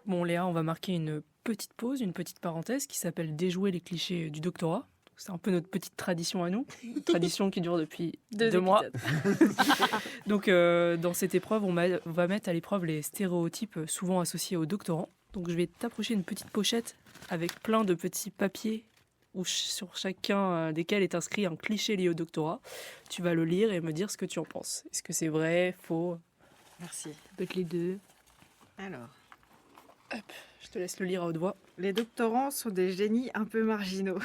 Bon, Léa, on va marquer une petite pause, une petite parenthèse qui s'appelle déjouer les clichés du doctorat. C'est un peu notre petite tradition à nous, une tradition qui dure depuis 2 mois. Donc, dans cette épreuve, on va mettre à l'épreuve les stéréotypes souvent associés aux doctorants. Donc, je vais t'approcher une petite pochette avec plein de petits papiers où sur chacun desquels est inscrit un cliché lié au doctorat. Tu vas le lire et me dire ce que tu en penses. Est-ce que c'est vrai, faux? Merci. Ça peut être les deux. Alors, Je te laisse le lire à haute voix. les doctorants sont des génies un peu marginaux.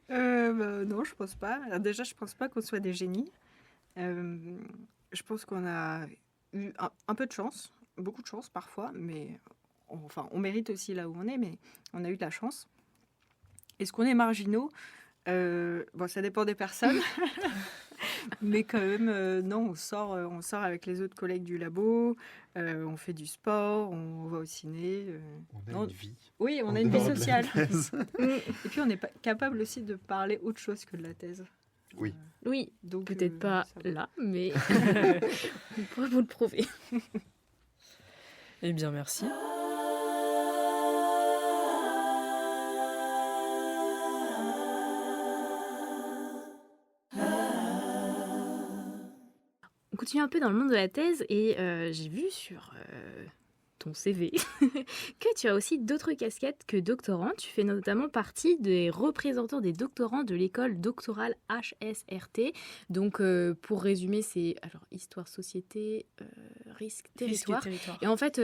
Non, je pense pas. Alors déjà, je pense pas qu'on soit des génies. Je pense qu'on a eu un peu de chance, beaucoup de chance parfois, mais on mérite aussi là où on est, mais on a eu de la chance. Est-ce qu'on est marginaux? Ça dépend des personnes. Mais quand même, non, on sort avec les autres collègues du labo, on fait du sport, on va au ciné. On a Non. une vie. Oui, on en a une vie dehors de la sociale. thèse. Et puis, on est capable aussi de parler autre chose que de la thèse. Oui. Oui, Donc, peut-être pas ça va. là, mais on pourrait vous le prouver. Eh bien, merci. On continue un peu dans le monde de la thèse et j'ai vu sur ton CV que tu as aussi d'autres casquettes que doctorant. Tu fais notamment partie des représentants des doctorants de l'école doctorale HSRT. Donc, pour résumer, c'est alors histoire, société, risque, territoire. Et en fait,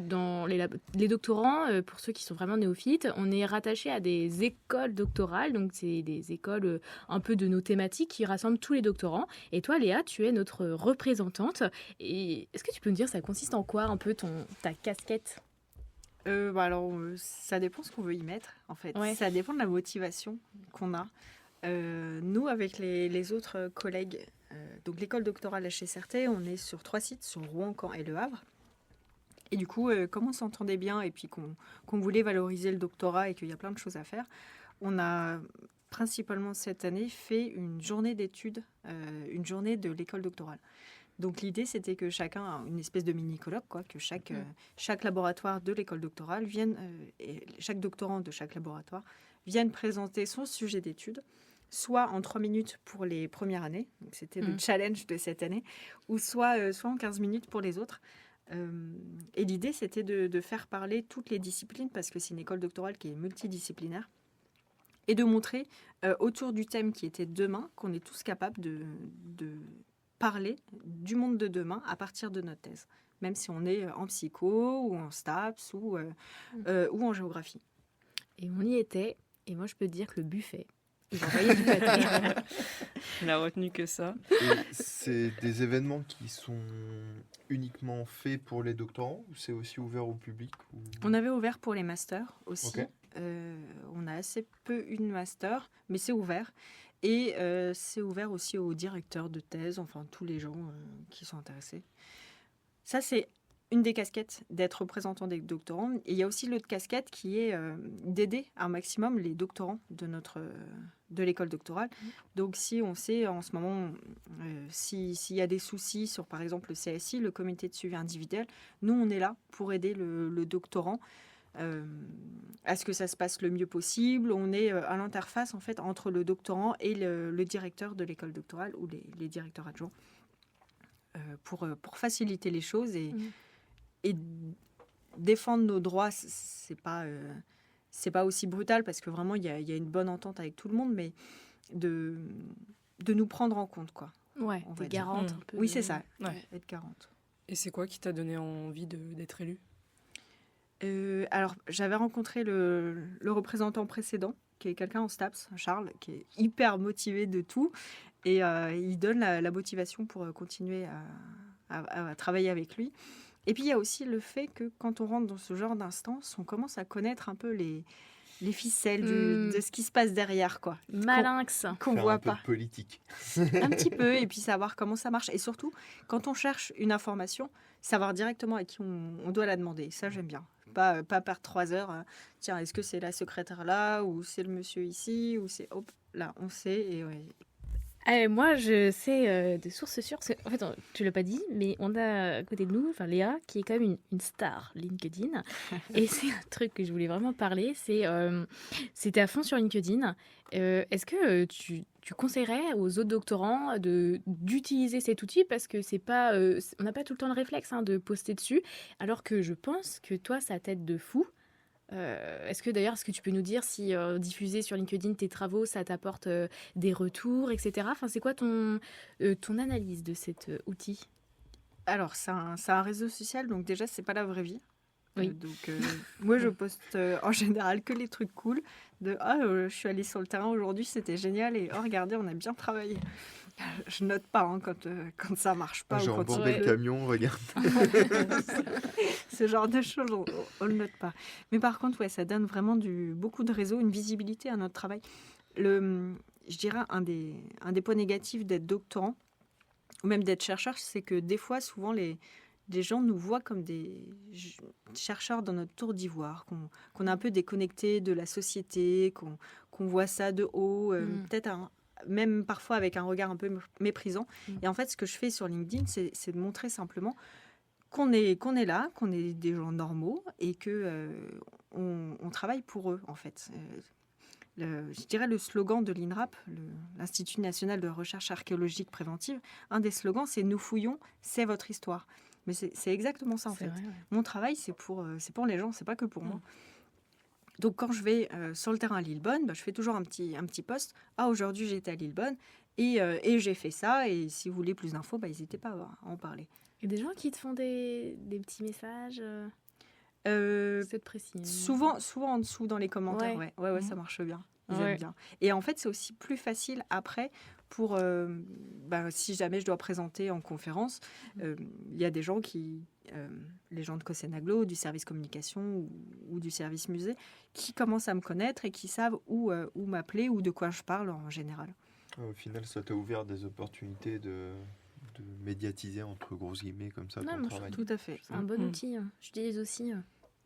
dans les doctorants, pour ceux qui sont vraiment néophytes, on est rattaché à des écoles doctorales. Donc, c'est des écoles un peu de nos thématiques qui rassemblent tous les doctorants. Et toi, Léa, tu es notre représentante. Et est-ce que tu peux nous dire, ça consiste en quoi un peu ta casquette? Ça dépend ce qu'on veut y mettre, en fait. Ouais. Ça dépend de la motivation qu'on a. Nous, avec les autres collègues, donc l'école doctorale HSRT, on est sur 3 sites, sur Rouen, Caen et Le Havre. Et du coup, comme on s'entendait bien et puis qu'on voulait valoriser le doctorat et qu'il y a plein de choses à faire, on a principalement cette année fait une journée d'études, une journée de l'école doctorale. Donc l'idée, c'était que chacun a une espèce de mini-colloque, quoi, que chaque laboratoire de l'école doctorale vienne, et chaque doctorant de chaque laboratoire vienne présenter son sujet d'étude, soit en 3 minutes pour les premières années, donc c'était le challenge de cette année, ou soit en 15 minutes pour les autres. Et l'idée, c'était de faire parler toutes les disciplines, parce que c'est une école doctorale qui est multidisciplinaire, et de montrer autour du thème qui était demain qu'on est tous capables de parler du monde de demain à partir de notre thèse, même si on est en psycho ou en STAPS ou en géographie. Et on y était, et moi je peux te dire que le buffet Il envoyait du pâté. Il a retenu que ça. Et c'est des événements qui sont uniquement faits pour les doctorants ou c'est aussi ouvert au public ou... On avait ouvert pour les masters aussi. Ok. On a assez peu eu de master, mais c'est ouvert. Et c'est ouvert aussi aux directeurs de thèse, enfin tous les gens qui sont intéressés. Ça, c'est une des casquettes d'être représentant des doctorants. Et il y a aussi l'autre casquette qui est d'aider un maximum les doctorants de l'école doctorale. Donc si on sait en ce moment, s'il y a des soucis sur par exemple le CSI, le comité de suivi individuel, nous on est là pour aider le doctorant à ce que ça se passe le mieux possible. On est à l'interface en fait entre le doctorant et le directeur de l'école doctorale ou les directeurs adjoints pour faciliter les choses et défendre nos droits. C'est pas aussi brutal parce que vraiment il y a une bonne entente avec tout le monde, mais de nous prendre en compte quoi. Ouais, On t'es va dire. garante un peu. Oui, c'est ça. Ouais. Être garante. Et c'est quoi qui t'a donné envie d'être élu? Alors, j'avais rencontré le représentant précédent, qui est quelqu'un en STAPS, Charles, qui est hyper motivé de tout. Et il donne la motivation pour continuer à travailler avec lui. Et puis, il y a aussi le fait que quand on rentre dans ce genre d'instance, on commence à connaître un peu les ficelles de ce qui se passe derrière, quoi. Malinx. Qu'on Faire voit un peu pas. de politique. Un petit peu, et puis savoir comment ça marche. Et surtout, quand on cherche une information, savoir directement à qui on doit la demander. Ça, j'aime bien. Pas perdre 3 heures. Tiens, est-ce que c'est la secrétaire là, ou c'est le monsieur ici, ou c'est... Hop, là, on sait. Et ouais. Moi, je sais de sources sûres, parce que, en fait, tu l'as pas dit, mais on a à côté de nous, enfin Léa, qui est quand même une star LinkedIn. Et c'est un truc que je voulais vraiment parler, c'était à fond sur LinkedIn. Est-ce que tu conseillerais aux autres doctorants d'utiliser cet outil parce que c'est pas, on n'a pas tout le temps le réflexe de poster dessus, alors que je pense que toi, ça t'aide de fou. Est-ce que tu peux nous dire si diffuser sur LinkedIn tes travaux, ça t'apporte des retours, etc. Enfin, c'est quoi ton analyse de cet outil? Alors, c'est un réseau social, donc déjà, c'est pas la vraie vie. Oui. Donc, moi, je poste en général que les trucs cool. Je suis allée sur le terrain aujourd'hui, c'était génial. Et regardez, on a bien travaillé. Je note pas quand ça marche pas. J'ai ou quand embordé il le pleut. camion, regarde. Ce genre de choses, on le note pas. Mais par contre, ouais, ça donne vraiment beaucoup de réseaux, une visibilité à notre travail. Je dirais un des points négatifs d'être doctorant ou même d'être chercheur, c'est que des fois, souvent, les gens nous voient comme des chercheurs dans notre tour d'ivoire, qu'on est un peu déconnecté de la société, qu'on voit ça de haut, peut-être même parfois avec un regard un peu méprisant. Et en fait, ce que je fais sur LinkedIn, c'est de montrer simplement qu'on est là, qu'on est des gens normaux et que on travaille pour eux, en fait. Je dirais le slogan de l'INRAP, l'Institut national de recherche archéologique préventive, un des slogans, c'est « Nous fouillons, c'est votre histoire ». Mais c'est exactement ça, en fait. Vrai, ouais. Mon travail, c'est pour les gens, c'est pas que pour moi. Donc, quand je vais sur le terrain à Lillebonne, je fais toujours un petit post. Ah, aujourd'hui, j'étais à Lillebonne et j'ai fait ça. Et si vous voulez plus d'infos, n'hésitez pas à en parler. Il y a des gens qui te font des petits messages c'est précis. Souvent en dessous dans les commentaires. Ouais, ça marche bien. Ils aiment bien. Et en fait, c'est aussi plus facile après pour si jamais je dois présenter en conférence, il y a des gens les gens de Cosenaglo, du service communication ou du service musée, qui commencent à me connaître et qui savent où m'appeler ou de quoi je parle en général. Au final, ça t'a ouvert des opportunités de médiatiser entre grosses guillemets comme ça ton travail. Tout à fait. C'est un bon outil. J'utilise aussi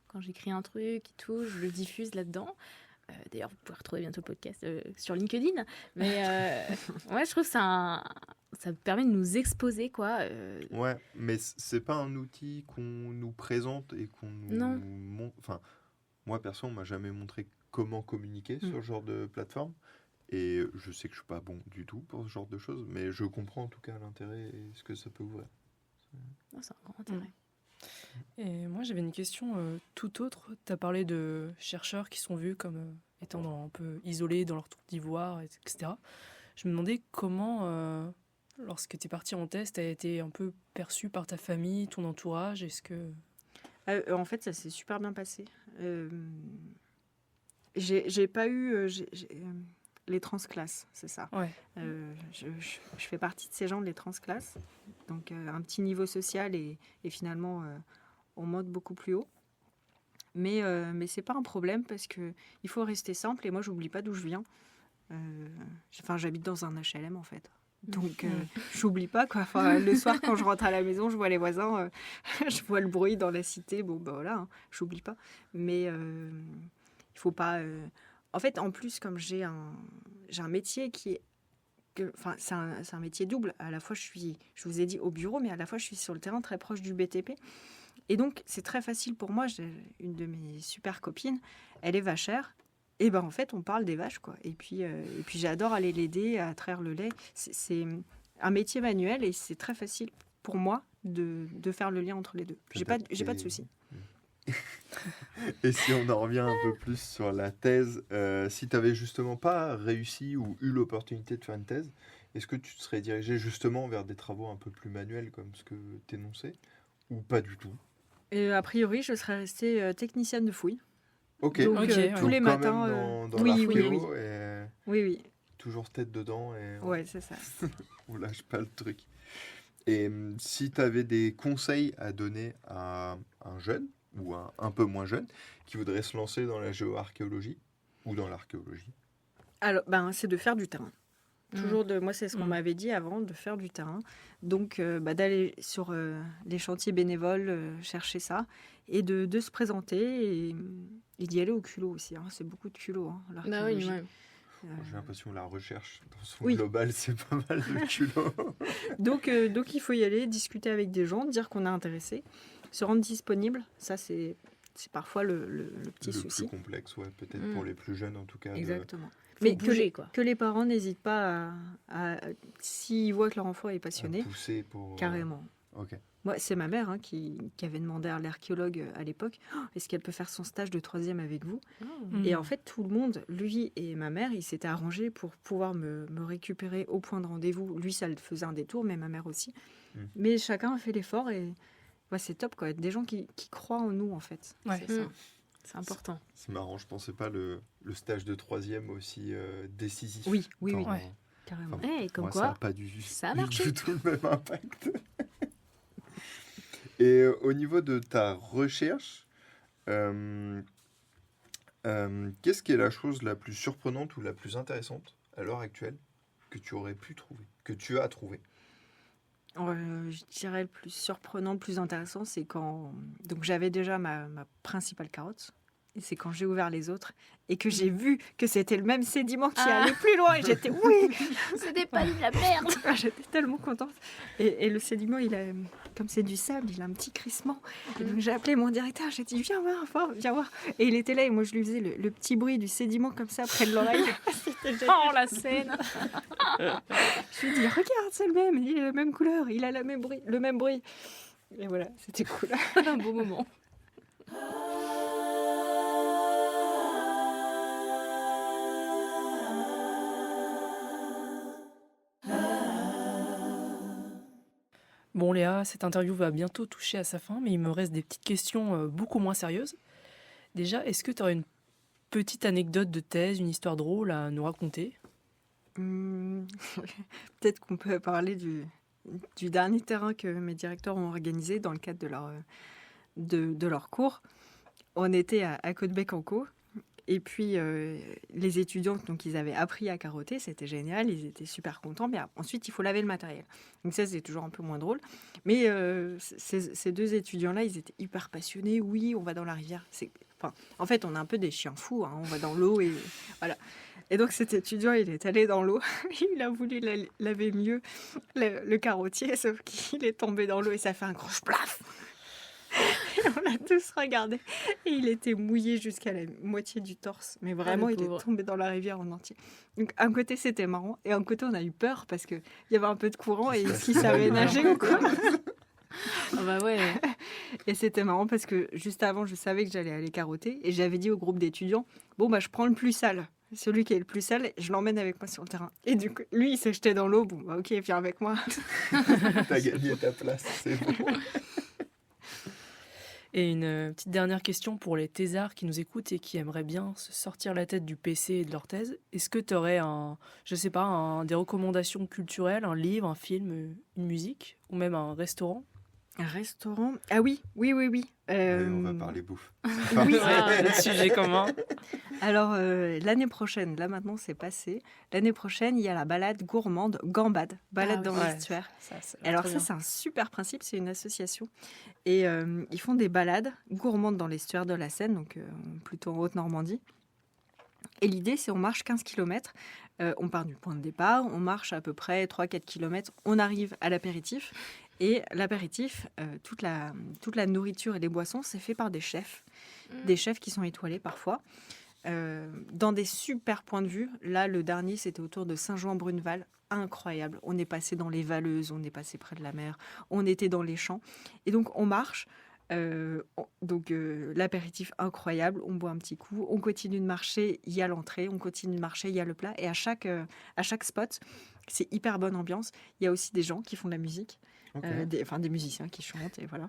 quand j'écris un truc et tout, je le diffuse là-dedans. D'ailleurs, vous pouvez retrouver bientôt le podcast sur LinkedIn. Mais je trouve que ça permet de nous exposer, quoi. Ouais, mais c'est pas un outil qu'on nous présente et qu'on nous montre. Enfin, moi, perso, on m'a jamais montré comment communiquer sur ce genre de plateforme. Et je sais que je suis pas bon du tout pour ce genre de choses, mais je comprends en tout cas l'intérêt et ce que ça peut ouvrir. C'est un grand intérêt. Et moi, j'avais une question tout autre. Tu as parlé de chercheurs qui sont vus comme étant un peu isolés dans leur tour d'ivoire, etc. Je me demandais comment, lorsque tu es partie en thèse, tu as été un peu perçue par ta famille, ton entourage. Est-ce que... En fait, ça s'est super bien passé. J'ai pas eu... les transclasses, c'est ça. Ouais. Je fais partie de ces gens, les transclasses. Donc, un petit niveau social et finalement, on monte beaucoup plus haut. Mais c'est pas un problème parce qu'il faut rester simple. Et moi, j'oublie pas d'où je viens. J'habite dans un HLM, en fait. Donc, j'oublie pas, quoi. Enfin, le soir, quand je rentre à la maison, je vois les voisins, je vois le bruit dans la cité. Bon, ben voilà, hein, j'oublie pas. Mais il faut pas... En fait, en plus, comme j'ai un métier qui est... c'est un métier double. À la fois, je vous ai dit, au bureau, mais à la fois, je suis sur le terrain très proche du BTP. Et donc, c'est très facile pour moi. J'ai une de mes super copines, elle est vachère. Et ben en fait, on parle des vaches, quoi. Et puis j'adore aller l'aider à traire le lait. C'est un métier manuel et c'est très facile pour moi de faire le lien entre les deux. J'ai pas de souci. Et si on en revient un peu plus sur la thèse, si tu n'avais justement pas réussi ou eu l'opportunité de faire une thèse, est-ce que tu te serais dirigé justement vers des travaux un peu plus manuels comme ce que tu énonçais ou pas du tout? Et a priori, je serais restée technicienne de fouille. Ok. Donc, Ok, tous les Donc, quand matins. même dans oui, l'archéo oui. et Oui. toujours tête dedans et Ouais, c'est ça. on lâche pas le truc. Et si tu avais des conseils à donner à un jeune ou un peu moins jeune qui voudrait se lancer dans la géoarchéologie ou dans l'archéologie? Alors, c'est de faire du terrain. Moi, c'est ce qu'on m'avait dit avant, de faire du terrain. Donc, d'aller sur les chantiers bénévoles, chercher ça, et de se présenter, et d'y aller au culot aussi. Hein. C'est beaucoup de culot, hein, l'archéologie. J'ai l'impression que la recherche, dans son Oui. global, c'est pas mal de culot. Donc, il faut y aller, discuter avec des gens, dire qu'on est intéressé, se rendre disponible. Ça, c'est parfois le petit souci. Le plus complexe, ouais, peut-être pour les plus jeunes en tout cas. Exactement. Mais bouger, quoi. Que les parents n'hésitent pas à s'ils voient que leur enfant est passionné, à pousser pour... carrément. Ok. Moi, c'est ma mère qui avait demandé à l'archéologue à l'époque, est-ce qu'elle peut faire son stage de 3e avec vous? Et en fait, tout le monde, lui et ma mère, ils s'étaient arrangés pour pouvoir me récupérer au point de rendez-vous. Lui, ça le faisait un détour, mais ma mère aussi. Mais chacun a fait l'effort et c'est top, quoi. Des gens qui croient en nous, en fait. Ouais. C'est ça. C'est important. C'est marrant, je pensais pas le stage de 3e aussi décisif. Oui. Ouais. Carrément. Comme moi, quoi, ça n'a pas ça a marché. du tout le même impact. Et au niveau de ta recherche, qu'est-ce qui est la chose la plus surprenante ou la plus intéressante à l'heure actuelle que tu aurais pu trouver, que tu as trouvé? Je dirais le plus surprenant, le plus intéressant, c'est quand... Donc j'avais déjà ma principale carotte. Et c'est quand j'ai ouvert les autres et que j'ai vu que c'était le même sédiment qui allait plus loin. Et j'étais, oui, c'était pas de la merde. J'étais tellement contente. Et le sédiment, comme c'est du sable, il a un petit crissement. Et donc j'ai appelé mon directeur, j'ai dit, viens voir. Et il était là et moi je lui faisais le petit bruit du sédiment comme ça près de l'oreille. Oh, la scène. Je lui ai dit, regarde, c'est le même, il a la même couleur, il a le même bruit. Et voilà, c'était cool. Un beau moment. Bon Léa, cette interview va bientôt toucher à sa fin, mais il me reste des petites questions beaucoup moins sérieuses. Déjà, est-ce que tu aurais une petite anecdote de thèse, une histoire drôle à nous raconter? Peut-être qu'on peut parler du dernier terrain que mes directeurs ont organisé dans le cadre de leur cours. On était à Côte-Bec-en-Caux. Et puis, les étudiants, donc, ils avaient appris à carotter, c'était génial, ils étaient super contents. Mais ensuite, il faut laver le matériel. Donc ça, c'est toujours un peu moins drôle. Mais ces deux étudiants-là, ils étaient hyper passionnés. Oui, on va dans la rivière. En fait, on est un peu des chiens fous. Hein. On va dans l'eau et voilà. Et donc, cet étudiant, il est allé dans l'eau. Il a voulu laver mieux le carottier, sauf qu'il est tombé dans l'eau et ça fait un gros splaf. Et on l'a tous regardé. Et il était mouillé jusqu'à la moitié du torse. Mais vraiment, il est tombé dans la rivière en entier. Donc, un côté, c'était marrant. Et un côté, on a eu peur parce qu'il y avait un peu de courant. Et est-ce qu'il savait nager ou quoi? Ah bah ouais. Et c'était marrant parce que juste avant, je savais que j'allais aller carotter. Et j'avais dit au groupe d'étudiants, je prends le plus sale. Celui qui est le plus sale, je l'emmène avec moi sur le terrain. Et du coup, lui, il s'est jeté dans l'eau. Ok, viens avec moi. T'as gagné ta place, c'est bon. Et une petite dernière question pour les thésards qui nous écoutent et qui aimeraient bien se sortir la tête du PC et de leur thèse. Est-ce que tu aurais des recommandations culturelles, un livre, un film, une musique ou même un restaurant? Un restaurant? Ah oui. On va parler bouffe. Oui. Le sujet commun. Alors, l'année prochaine, là maintenant c'est passé, l'année prochaine, il y a la balade gourmande Gambade, balade dans l'estuaire. Alors ça, c'est un super principe, c'est une association. Et ils font des balades gourmandes dans l'estuaire de la Seine, donc plutôt en Haute-Normandie. Et l'idée, c'est on marche 15 km, on part du point de départ, on marche à peu près 3-4 km, on arrive à l'apéritif. Et l'apéritif, toute la nourriture et les boissons, c'est fait par des chefs qui sont étoilés parfois, dans des super points de vue. Là, le dernier, c'était autour de Saint-Jean-Bruneval, incroyable. On est passé dans les valleuses, on est passé près de la mer, on était dans les champs. Et donc, on marche. L'apéritif incroyable, on boit un petit coup, on continue de marcher, il y a l'entrée, on continue de marcher, il y a le plat. Et à chaque spot, c'est hyper bonne ambiance. Il y a aussi des gens qui font de la musique. Okay. Des musiciens qui chantent et voilà.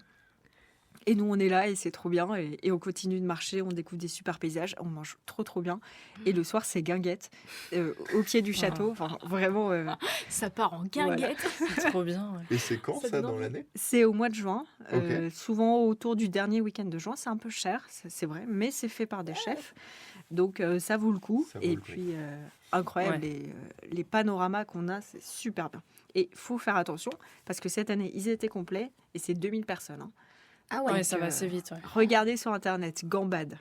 Et nous, on est là et c'est trop bien. Et on continue de marcher, on découvre des super paysages, on mange trop bien. Et le soir, c'est guinguette au pied du château. Enfin, vraiment. Ça part en guinguette. Voilà. C'est trop bien. Ouais. Et c'est quand ça dans l'année? C'est au mois de juin, Okay. souvent autour du dernier week-end de juin. C'est un peu cher, c'est vrai, mais c'est fait par des chefs. Donc ça vaut le coup. Ça vaut et le coup. puis, incroyable, les panoramas qu'on a, c'est super bien. Et il faut faire attention, parce que cette année, ils étaient complets, et c'est 2000 personnes. Hein. Ah Ouais, ça va assez vite. Ouais. Regardez sur Internet, Gambade.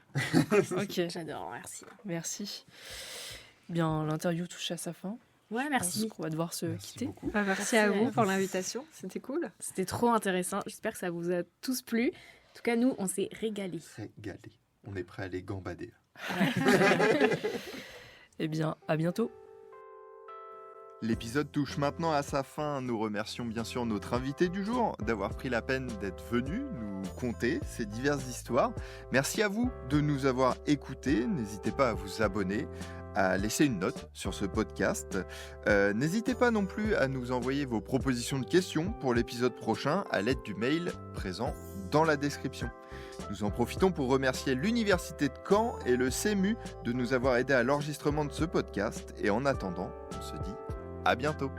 Ok, J'adore, merci. merci. Bien, l'interview touche à sa fin. Ouais, Je merci. pense qu'on va devoir se Merci quitter. beaucoup. Merci à vous pour l'invitation, c'était cool. C'était trop intéressant. J'espère que ça vous a tous plu. En tout cas, nous, on s'est régalés. Régalé. On est prêt à aller gambader. Eh bien, à bientôt. L'épisode touche maintenant à sa fin. Nous remercions bien sûr notre invité du jour d'avoir pris la peine d'être venu nous conter ces diverses histoires. Merci à vous de nous avoir écoutés. N'hésitez pas à vous abonner, à laisser une note sur ce podcast. N'hésitez pas non plus à nous envoyer vos propositions de questions pour l'épisode prochain à l'aide du mail présent dans la description. Nous en profitons pour remercier l'Université de Caen et le CEMU de nous avoir aidés à l'enregistrement de ce podcast. Et en attendant, on se dit à bientôt.